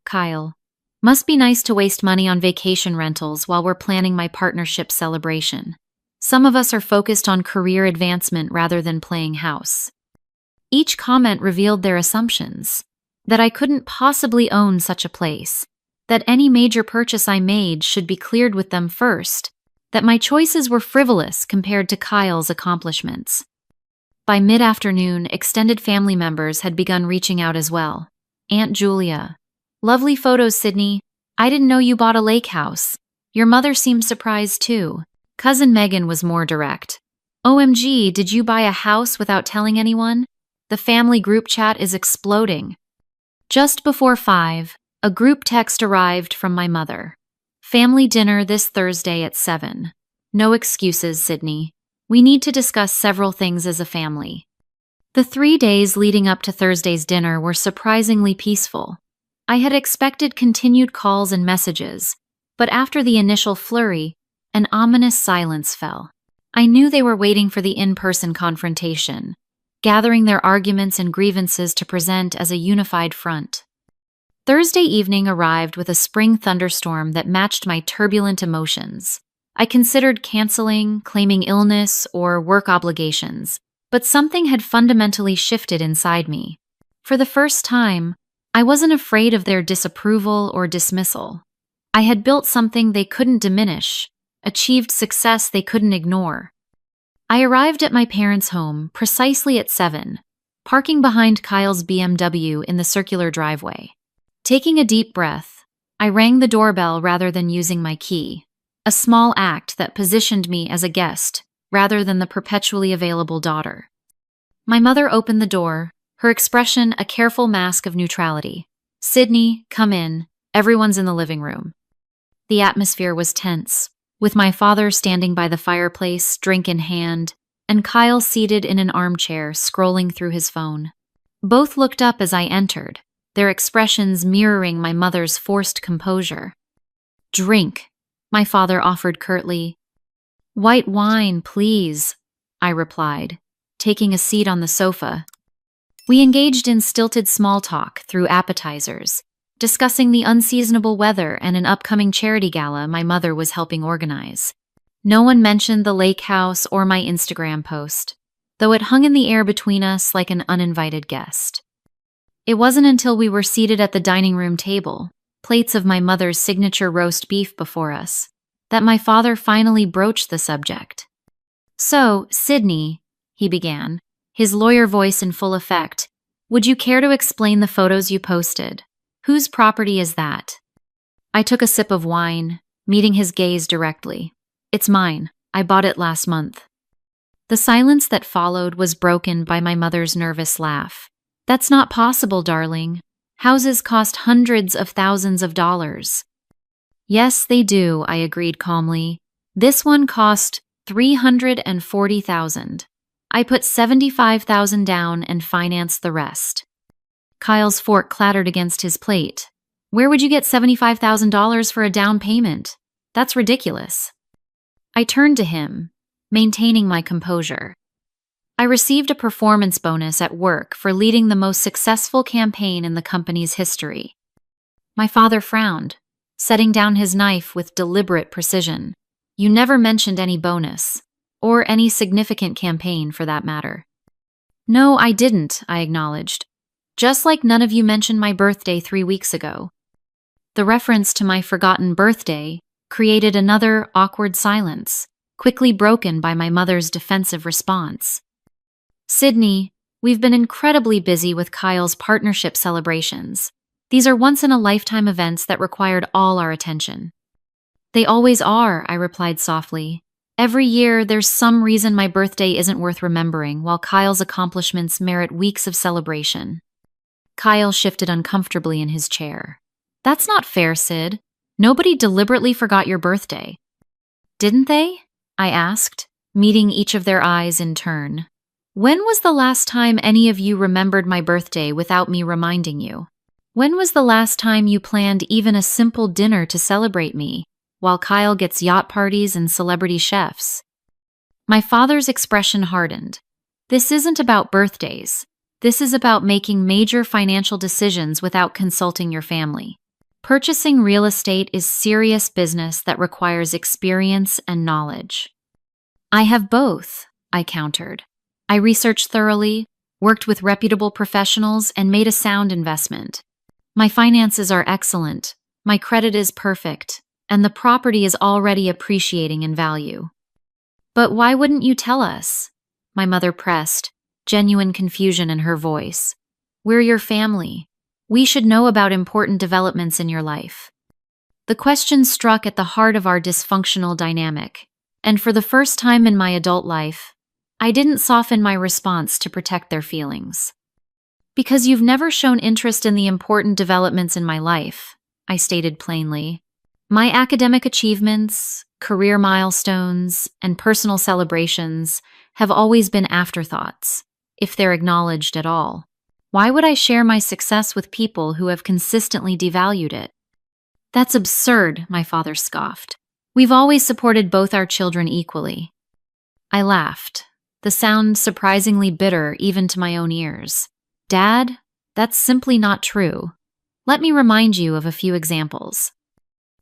Kyle, must be nice to waste money on vacation rentals while we're planning my partnership celebration. Some of us are focused on career advancement rather than playing house. Each comment revealed their assumptions. That I couldn't possibly own such a place. That any major purchase I made should be cleared with them first. That my choices were frivolous compared to Kyle's accomplishments. By mid-afternoon, extended family members had begun reaching out as well. Aunt Julia. Lovely photos, Sydney. I didn't know you bought a lake house. Your mother seemed surprised too. Cousin Megan was more direct. OMG, did you buy a house without telling anyone? The family group chat is exploding. Just before 5, a group text arrived from my mother. Family dinner this Thursday at 7. No excuses, Sydney. We need to discuss several things as a family. The 3 days leading up to Thursday's dinner were surprisingly peaceful. I had expected continued calls and messages, but after the initial flurry, an ominous silence fell. I knew they were waiting for the in-person confrontation, gathering their arguments and grievances to present as a unified front. Thursday evening arrived with a spring thunderstorm that matched my turbulent emotions. I considered canceling, claiming illness, or work obligations, but something had fundamentally shifted inside me. For the first time, I wasn't afraid of their disapproval or dismissal. I had built something they couldn't diminish, achieved success they couldn't ignore. I arrived at my parents' home precisely at 7, parking behind Kyle's BMW in the circular driveway. Taking a deep breath, I rang the doorbell rather than using my key, a small act that positioned me as a guest rather than the perpetually available daughter. My mother opened the door, her expression a careful mask of neutrality. Sydney, come in. Everyone's in the living room. The atmosphere was tense, with my father standing by the fireplace, drink in hand, and Kyle seated in an armchair, scrolling through his phone. Both looked up as I entered, their expressions mirroring my mother's forced composure. Drink, my father offered curtly. White wine, please, I replied, taking a seat on the sofa. We engaged in stilted small talk through appetizers, discussing the unseasonable weather and an upcoming charity gala my mother was helping organize. No one mentioned the lake house or my Instagram post, though it hung in the air between us like an uninvited guest. It wasn't until we were seated at the dining room table, plates of my mother's signature roast beef before us, that my father finally broached the subject. So, Sydney, he began, his lawyer voice in full effect, would you care to explain the photos you posted? Whose property is that? I took a sip of wine, meeting his gaze directly. It's mine. I bought it last month. The silence that followed was broken by my mother's nervous laugh. That's not possible, darling. Houses cost hundreds of thousands of dollars. Yes, they do, I agreed calmly. This one cost $340,000. I put $75,000 down and financed the rest. Kyle's fork clattered against his plate. Where would you get $75,000 for a down payment? That's ridiculous. I turned to him, maintaining my composure. I received a performance bonus at work for leading the most successful campaign in the company's history. My father frowned, setting down his knife with deliberate precision. You never mentioned any bonus, or any significant campaign for that matter. No, I didn't, I acknowledged. Just like none of you mentioned my birthday 3 weeks ago. The reference to my forgotten birthday created another awkward silence, quickly broken by my mother's defensive response. Sydney, we've been incredibly busy with Kyle's partnership celebrations. These are once-in-a-lifetime events that required all our attention. They always are, I replied softly. Every year, there's some reason my birthday isn't worth remembering, while Kyle's accomplishments merit weeks of celebration. Kyle shifted uncomfortably in his chair. That's not fair, Sid. Nobody deliberately forgot your birthday. Didn't they? I asked, meeting each of their eyes in turn. When was the last time any of you remembered my birthday without me reminding you? When was the last time you planned even a simple dinner to celebrate me? while Kyle gets yacht parties and celebrity chefs. My father's expression hardened. This isn't about birthdays. This is about making major financial decisions without consulting your family. Purchasing real estate is serious business that requires experience and knowledge. I have both, I countered. I researched thoroughly, worked with reputable professionals, and made a sound investment. My finances are excellent, my credit is perfect, and the property is already appreciating in value. But why wouldn't you tell us? My mother pressed, genuine confusion in her voice. We're your family. We should know about important developments in your life. The question struck at the heart of our dysfunctional dynamic, and for the first time in my adult life, I didn't soften my response to protect their feelings. Because you've never shown interest in the important developments in my life, I stated plainly. My academic achievements, career milestones, and personal celebrations have always been afterthoughts, if they're acknowledged at all. Why would I share my success with people who have consistently devalued it? That's absurd, my father scoffed. We've always supported both our children equally. I laughed, the sound surprisingly bitter even to my own ears. Dad, that's simply not true. Let me remind you of a few examples.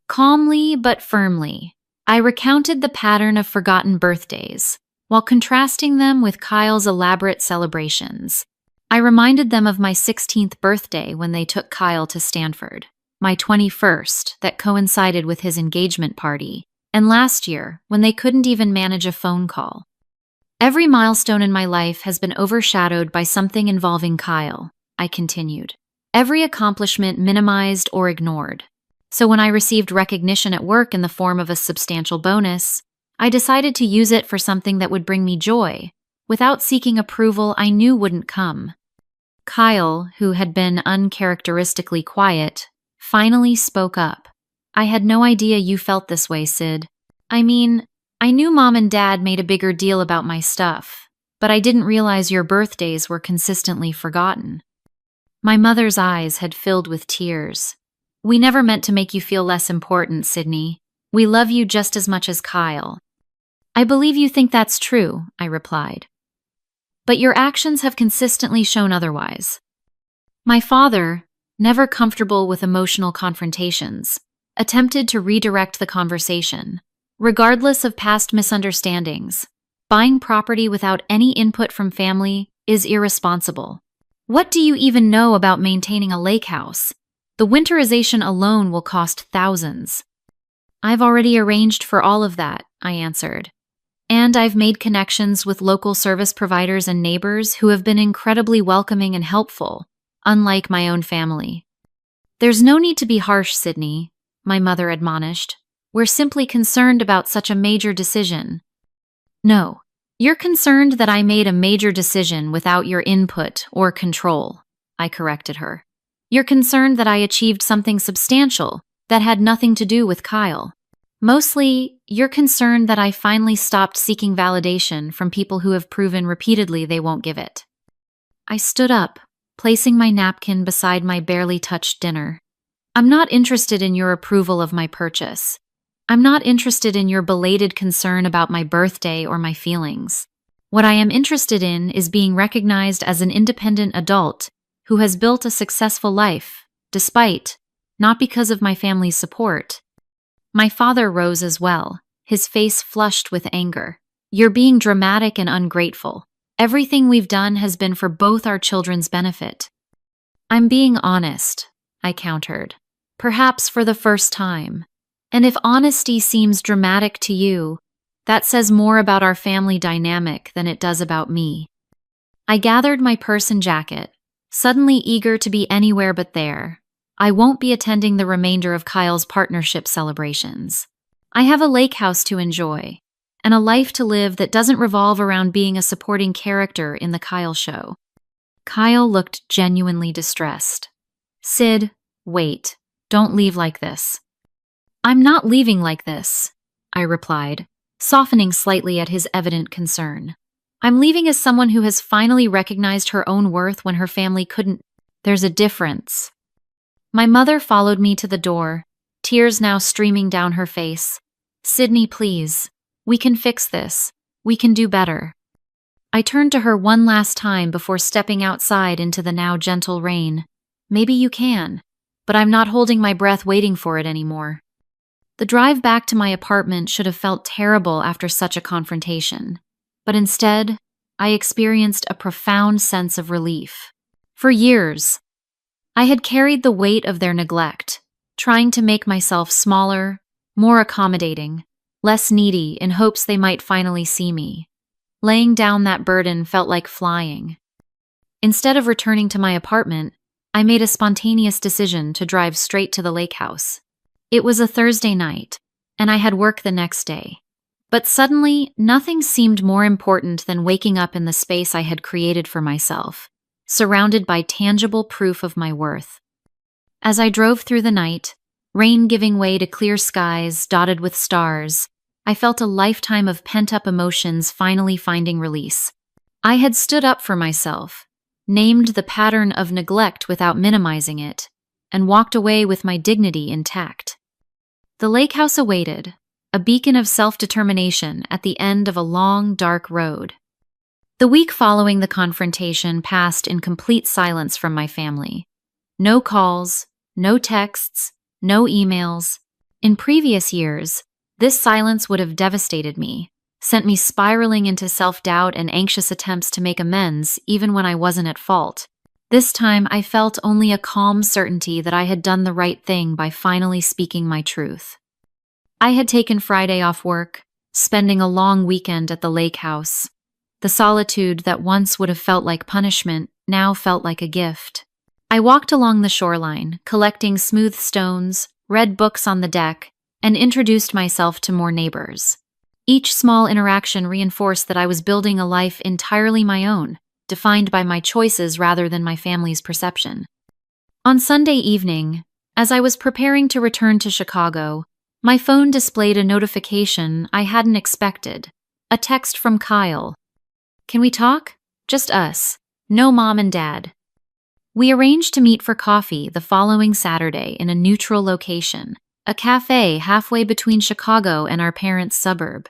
Calmly but firmly, I recounted the pattern of forgotten birthdays, while contrasting them with Kyle's elaborate celebrations. I reminded them of my 16th birthday when they took Kyle to Stanford, my 21st that coincided with his engagement party, and last year when they couldn't even manage a phone call. Every milestone in my life has been overshadowed by something involving Kyle, I continued. Every accomplishment minimized or ignored. So when I received recognition at work in the form of a substantial bonus, I decided to use it for something that would bring me joy, without seeking approval I knew wouldn't come. Kyle, who had been uncharacteristically quiet, finally spoke up. I had no idea you felt this way, Sid. I mean, I knew Mom and Dad made a bigger deal about my stuff, but I didn't realize your birthdays were consistently forgotten. My mother's eyes had filled with tears. We never meant to make you feel less important, Sydney. We love you just as much as Kyle. I believe you think that's true, I replied. But your actions have consistently shown otherwise. My father, never comfortable with emotional confrontations, attempted to redirect the conversation. Regardless of past misunderstandings, buying property without any input from family is irresponsible. What do you even know about maintaining a lake house? The winterization alone will cost thousands. I've already arranged for all of that, I answered. And I've made connections with local service providers and neighbors who have been incredibly welcoming and helpful, unlike my own family. There's no need to be harsh, Sydney, my mother admonished. We're simply concerned about such a major decision. No, you're concerned that I made a major decision without your input or control, I corrected her. You're concerned that I achieved something substantial that had nothing to do with Kyle. Mostly, you're concerned that I finally stopped seeking validation from people who have proven repeatedly they won't give it. I stood up, placing my napkin beside my barely touched dinner. I'm not interested in your approval of my purchase. I'm not interested in your belated concern about my birthday or my feelings. What I am interested in is being recognized as an independent adult who has built a successful life, despite, not because of my family's support. My father rose as well, his face flushed with anger. You're being dramatic and ungrateful. Everything we've done has been for both our children's benefit. I'm being honest, I countered, perhaps for the first time. And if honesty seems dramatic to you, that says more about our family dynamic than it does about me. I gathered my purse and jacket, suddenly eager to be anywhere but there. I won't be attending the remainder of Kyle's partnership celebrations. I have a lake house to enjoy, and a life to live that doesn't revolve around being a supporting character in the Kyle show. Kyle looked genuinely distressed. Sid, wait, don't leave like this. I'm not leaving like this, I replied, softening slightly at his evident concern. I'm leaving as someone who has finally recognized her own worth when her family couldn't. There's a difference. My mother followed me to the door, tears now streaming down her face. "Sydney, please. We can fix this. We can do better." I turned to her one last time before stepping outside into the now gentle rain. "Maybe you can, but I'm not holding my breath waiting for it anymore." The drive back to my apartment should have felt terrible after such a confrontation, but instead, I experienced a profound sense of relief. For years, I had carried the weight of their neglect, trying to make myself smaller, more accommodating, less needy in hopes they might finally see me. Laying down that burden felt like flying. Instead of returning to my apartment, I made a spontaneous decision to drive straight to the lake house. It was a Thursday night, and I had work the next day. But suddenly, nothing seemed more important than waking up in the space I had created for myself, surrounded by tangible proof of my worth. As I drove through the night, rain giving way to clear skies dotted with stars, I felt a lifetime of pent-up emotions finally finding release. I had stood up for myself, named the pattern of neglect without minimizing it, and walked away with my dignity intact. The lake house awaited, a beacon of self-determination at the end of a long, dark road. The week following the confrontation passed in complete silence from my family. No calls, no texts, no emails. In previous years, this silence would have devastated me, sent me spiraling into self-doubt and anxious attempts to make amends even when I wasn't at fault. This time, I felt only a calm certainty that I had done the right thing by finally speaking my truth. I had taken Friday off work, spending a long weekend at the lake house. The solitude that once would have felt like punishment now felt like a gift. I walked along the shoreline, collecting smooth stones, read books on the deck, and introduced myself to more neighbors. Each small interaction reinforced that I was building a life entirely my own, defined by my choices rather than my family's perception. On Sunday evening, as I was preparing to return to Chicago, my phone displayed a notification I hadn't expected, a text from Kyle. "Can we talk? Just us. No mom and dad." We arranged to meet for coffee the following Saturday in a neutral location, a cafe halfway between Chicago and our parents' suburb.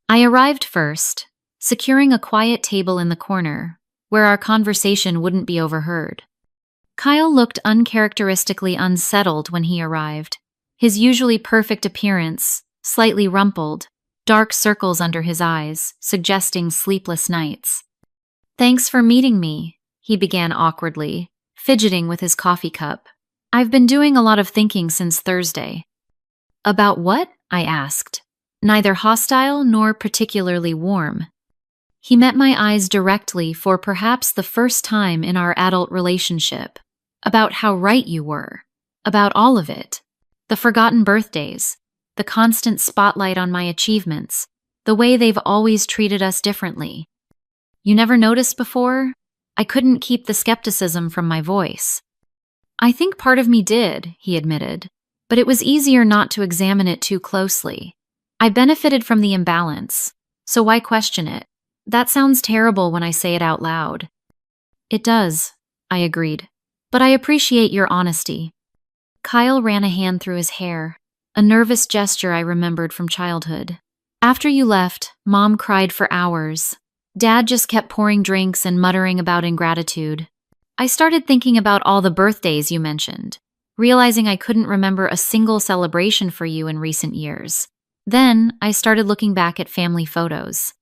I arrived first, securing a quiet table in the corner, where our conversation wouldn't be overheard. Kyle looked uncharacteristically unsettled when he arrived, his usually perfect appearance slightly rumpled, dark circles under his eyes, suggesting sleepless nights. "Thanks for meeting me," he began awkwardly, fidgeting with his coffee cup. "I've been doing a lot of thinking since Thursday." "About what?" I asked, neither hostile nor particularly warm. He met my eyes directly for perhaps the first time in our adult relationship. "About how right you were. About all of it. The forgotten birthdays, the constant spotlight on my achievements, the way they've always treated us differently. You never noticed before?" I couldn't keep the skepticism from my voice. "I think part of me did," he admitted, "but it was easier not to examine it too closely. I benefited from the imbalance, so why question it? That sounds terrible when I say it out loud." "It does," I agreed, "but I appreciate your honesty." Kyle ran a hand through his hair, a nervous gesture I remembered from childhood. "After you left, Mom cried for hours. Dad just kept pouring drinks and muttering about ingratitude. I started thinking about all the birthdays you mentioned, realizing I couldn't remember a single celebration for you in recent years. Then I started looking back at family photos."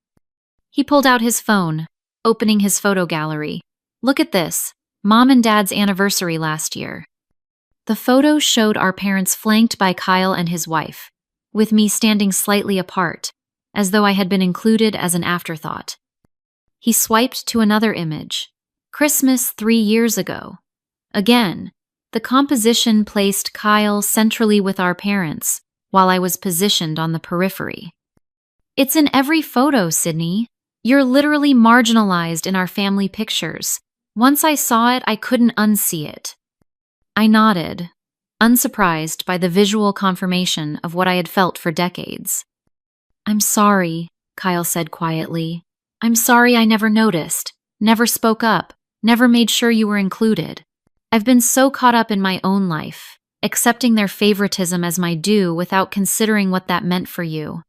He pulled out his phone, opening his photo gallery. "Look at this, Mom and Dad's anniversary last year." The photo showed our parents flanked by Kyle and his wife, with me standing slightly apart, as though I had been included as an afterthought. He swiped to another image. Christmas 3 years ago. Again, the composition placed Kyle centrally with our parents, while I was positioned on the periphery. "It's in every photo, Sydney. You're literally marginalized in our family pictures. Once I saw it, I couldn't unsee it." I nodded, unsurprised by the visual confirmation of what I had felt for decades. "I'm sorry," Kyle said quietly. "I'm sorry I never noticed, never spoke up, never made sure you were included. I've been so caught up in my own life, accepting their favoritism as my due without considering what that meant for you.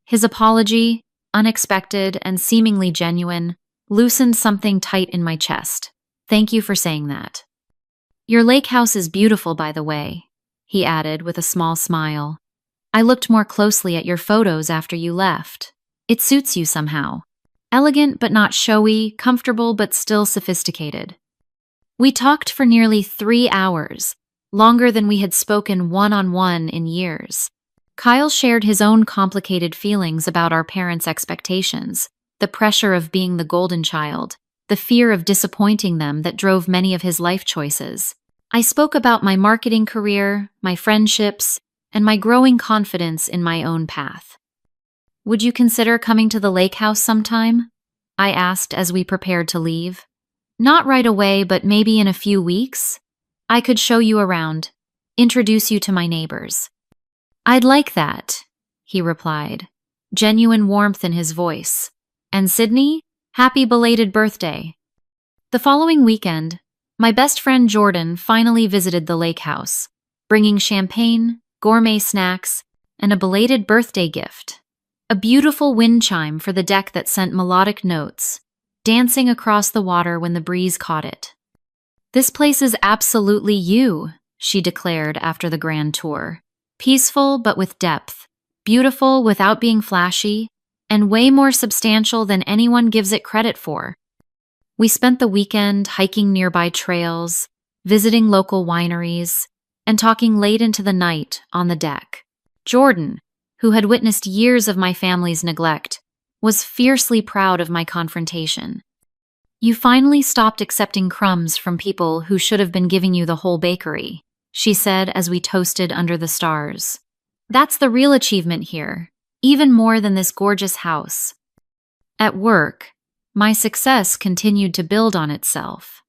His apology, unexpected and seemingly genuine, loosened something tight in my chest. Thank you for saying that. Your lake house is beautiful, by the way, he added with a small smile. I looked more closely at your photos after you left. It suits you somehow. Elegant but not showy, comfortable but still sophisticated. We talked for nearly 3 hours, longer than we had spoken one-on-one in years. Kyle shared his own complicated feelings about our parents' expectations, the pressure of being the golden child, the fear of disappointing them that drove many of his life choices. I spoke about my marketing career, my friendships, and my growing confidence in my own path. Would you consider coming to the lake house sometime? I asked as we prepared to leave. Not right away, but maybe in a few weeks? I could show you around, introduce you to my neighbors. I'd like that, he replied, genuine warmth in his voice. And Sydney, happy belated birthday. The following weekend, my best friend Jordan finally visited the lake house, bringing champagne, gourmet snacks, and a belated birthday gift. A beautiful wind chime for the deck that sent melodic notes, dancing across the water when the breeze caught it. This place is absolutely you, she declared after the grand tour. Peaceful but with depth, beautiful without being flashy, and way more substantial than anyone gives it credit for. We spent the weekend hiking nearby trails, visiting local wineries, and talking late into the night on the deck. Jordan, who had witnessed years of my family's neglect, was fiercely proud of my confrontation. You finally stopped accepting crumbs from people who should have been giving you the whole bakery, she said as we toasted under the stars. That's the real achievement here, even more than this gorgeous house. At work, my success continued to build on itself.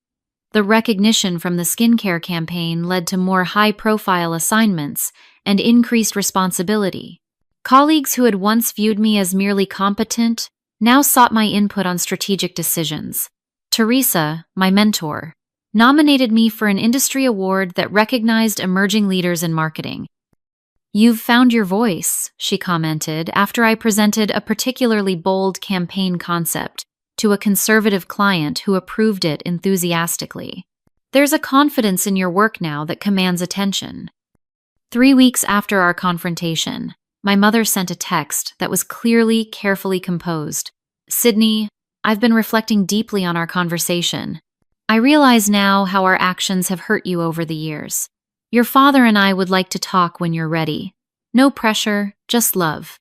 The recognition from the skincare campaign led to more high-profile assignments and increased responsibility. Colleagues who had once viewed me as merely competent now sought my input on strategic decisions. Teresa, my mentor, nominated me for an industry award that recognized emerging leaders in marketing. You've found your voice, she commented after I presented a particularly bold campaign concept to a conservative client who approved it enthusiastically. There's a confidence in your work now that commands attention. 3 weeks after our confrontation, my mother sent a text that was clearly, carefully composed. Sydney, I've been reflecting deeply on our conversation. I realize now how our actions have hurt you over the years. Your father and I would like to talk when you're ready. No pressure, just love.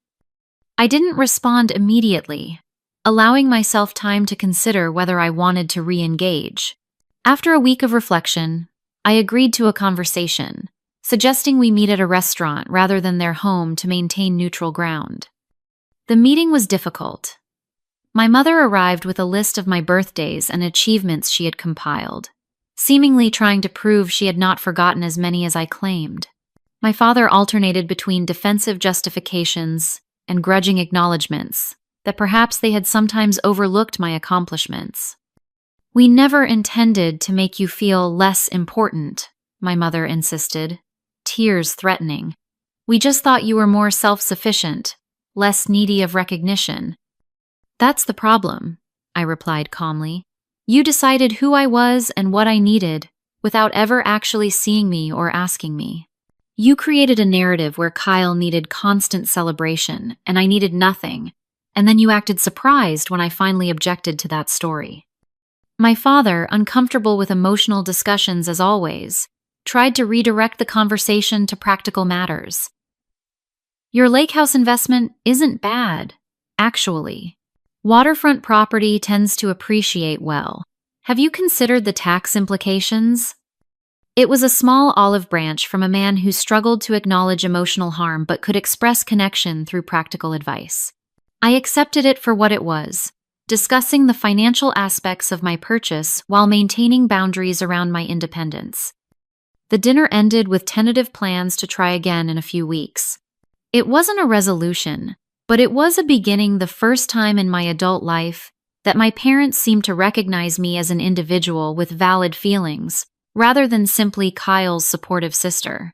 I didn't respond immediately, allowing myself time to consider whether I wanted to re-engage. After a week of reflection, I agreed to a conversation, suggesting we meet at a restaurant rather than their home to maintain neutral ground. The meeting was difficult. My mother arrived with a list of my birthdays and achievements she had compiled, seemingly trying to prove she had not forgotten as many as I claimed. My father alternated between defensive justifications and grudging acknowledgments that perhaps they had sometimes overlooked my accomplishments. We never intended to make you feel less important, my mother insisted, tears threatening. We just thought you were more self-sufficient, less needy of recognition. That's the problem, I replied calmly. You decided who I was and what I needed without ever actually seeing me or asking me. You created a narrative where Kyle needed constant celebration and I needed nothing, and then you acted surprised when I finally objected to that story. My father, uncomfortable with emotional discussions as always, tried to redirect the conversation to practical matters. Your lake house investment isn't bad, actually. Waterfront property tends to appreciate well. Have you considered the tax implications? It was a small olive branch from a man who struggled to acknowledge emotional harm but could express connection through practical advice. I accepted it for what it was, discussing the financial aspects of my purchase while maintaining boundaries around my independence. The dinner ended with tentative plans to try again in a few weeks. It wasn't a resolution, but it was a beginning the first time in my adult life that my parents seemed to recognize me as an individual with valid feelings, rather than simply Kyle's supportive sister.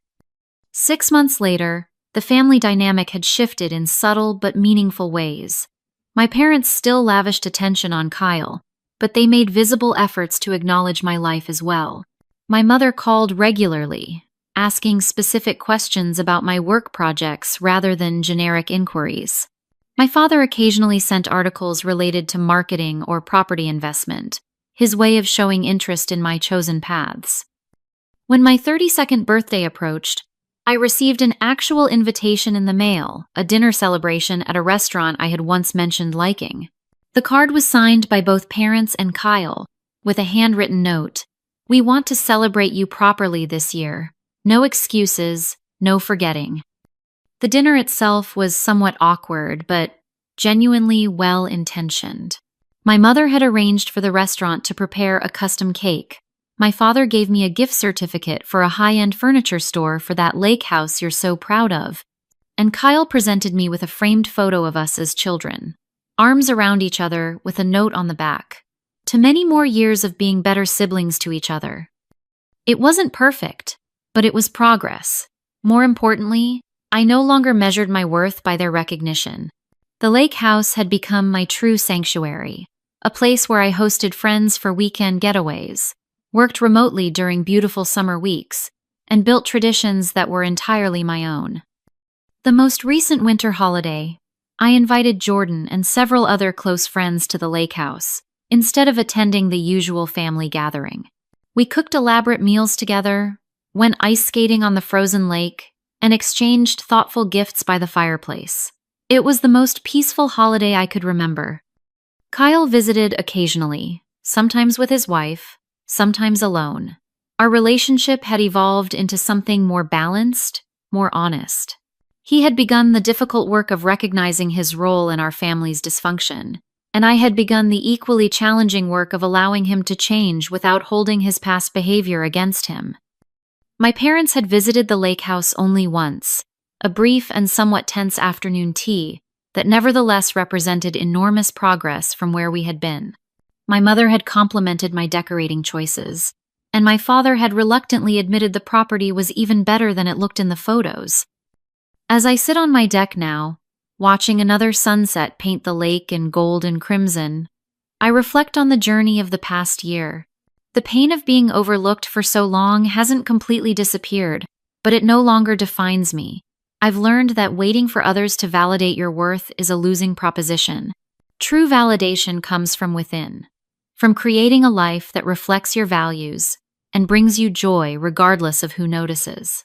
6 months later, the family dynamic had shifted in subtle but meaningful ways. My parents still lavished attention on Kyle, but they made visible efforts to acknowledge my life as well. My mother called regularly, asking specific questions about my work projects rather than generic inquiries. My father occasionally sent articles related to marketing or property investment, his way of showing interest in my chosen paths. When my 32nd birthday approached, I received an actual invitation in the mail, a dinner celebration at a restaurant I had once mentioned liking. The card was signed by both parents and Kyle, with a handwritten note. "We want to celebrate you properly this year. No excuses, no forgetting." The dinner itself was somewhat awkward, but genuinely well-intentioned. My mother had arranged for the restaurant to prepare a custom cake. My father gave me a gift certificate for a high-end furniture store for that lake house you're so proud of. And Kyle presented me with a framed photo of us as children, arms around each other with a note on the back. To many more years of being better siblings to each other. It wasn't perfect, but it was progress. More importantly, I no longer measured my worth by their recognition. The lake house had become my true sanctuary, a place where I hosted friends for weekend getaways, worked remotely during beautiful summer weeks, and built traditions that were entirely my own. The most recent winter holiday, I invited Jordan and several other close friends to the lake house, instead of attending the usual family gathering. We cooked elaborate meals together, went ice skating on the frozen lake, and exchanged thoughtful gifts by the fireplace. It was the most peaceful holiday I could remember. Kyle visited occasionally, sometimes with his wife, sometimes alone. Our relationship had evolved into something more balanced, more honest. He had begun the difficult work of recognizing his role in our family's dysfunction, and I had begun the equally challenging work of allowing him to change without holding his past behavior against him. My parents had visited the lake house only once, a brief and somewhat tense afternoon tea that nevertheless represented enormous progress from where we had been. My mother had complimented my decorating choices, and my father had reluctantly admitted the property was even better than it looked in the photos. As I sit on my deck now, watching another sunset paint the lake in gold and crimson, I reflect on the journey of the past year. The pain of being overlooked for so long hasn't completely disappeared, but it no longer defines me. I've learned that waiting for others to validate your worth is a losing proposition. True validation comes from within, from creating a life that reflects your values and brings you joy regardless of who notices.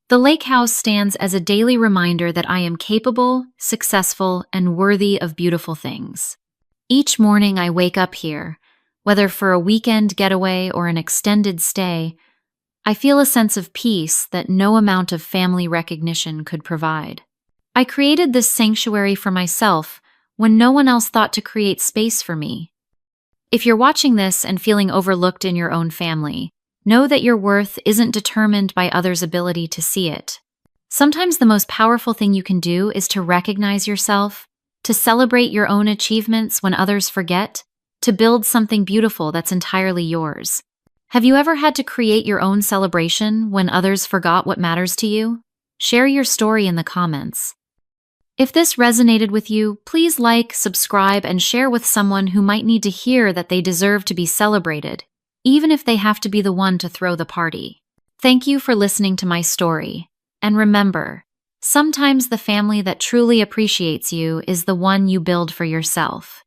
The lake house stands as a daily reminder that I am capable, successful, and worthy of beautiful things. Each morning I wake up here, whether for a weekend getaway or an extended stay, I feel a sense of peace that no amount of family recognition could provide. I created this sanctuary for myself when no one else thought to create space for me. If you're watching this and feeling overlooked in your own family, know that your worth isn't determined by others' ability to see it. Sometimes the most powerful thing you can do is to recognize yourself, to celebrate your own achievements when others forget, to build something beautiful that's entirely yours. Have you ever had to create your own celebration when others forgot what matters to you? Share your story in the comments. If this resonated with you, please like, subscribe, and share with someone who might need to hear that they deserve to be celebrated, even if they have to be the one to throw the party. Thank you for listening to my story. And remember, sometimes the family that truly appreciates you is the one you build for yourself.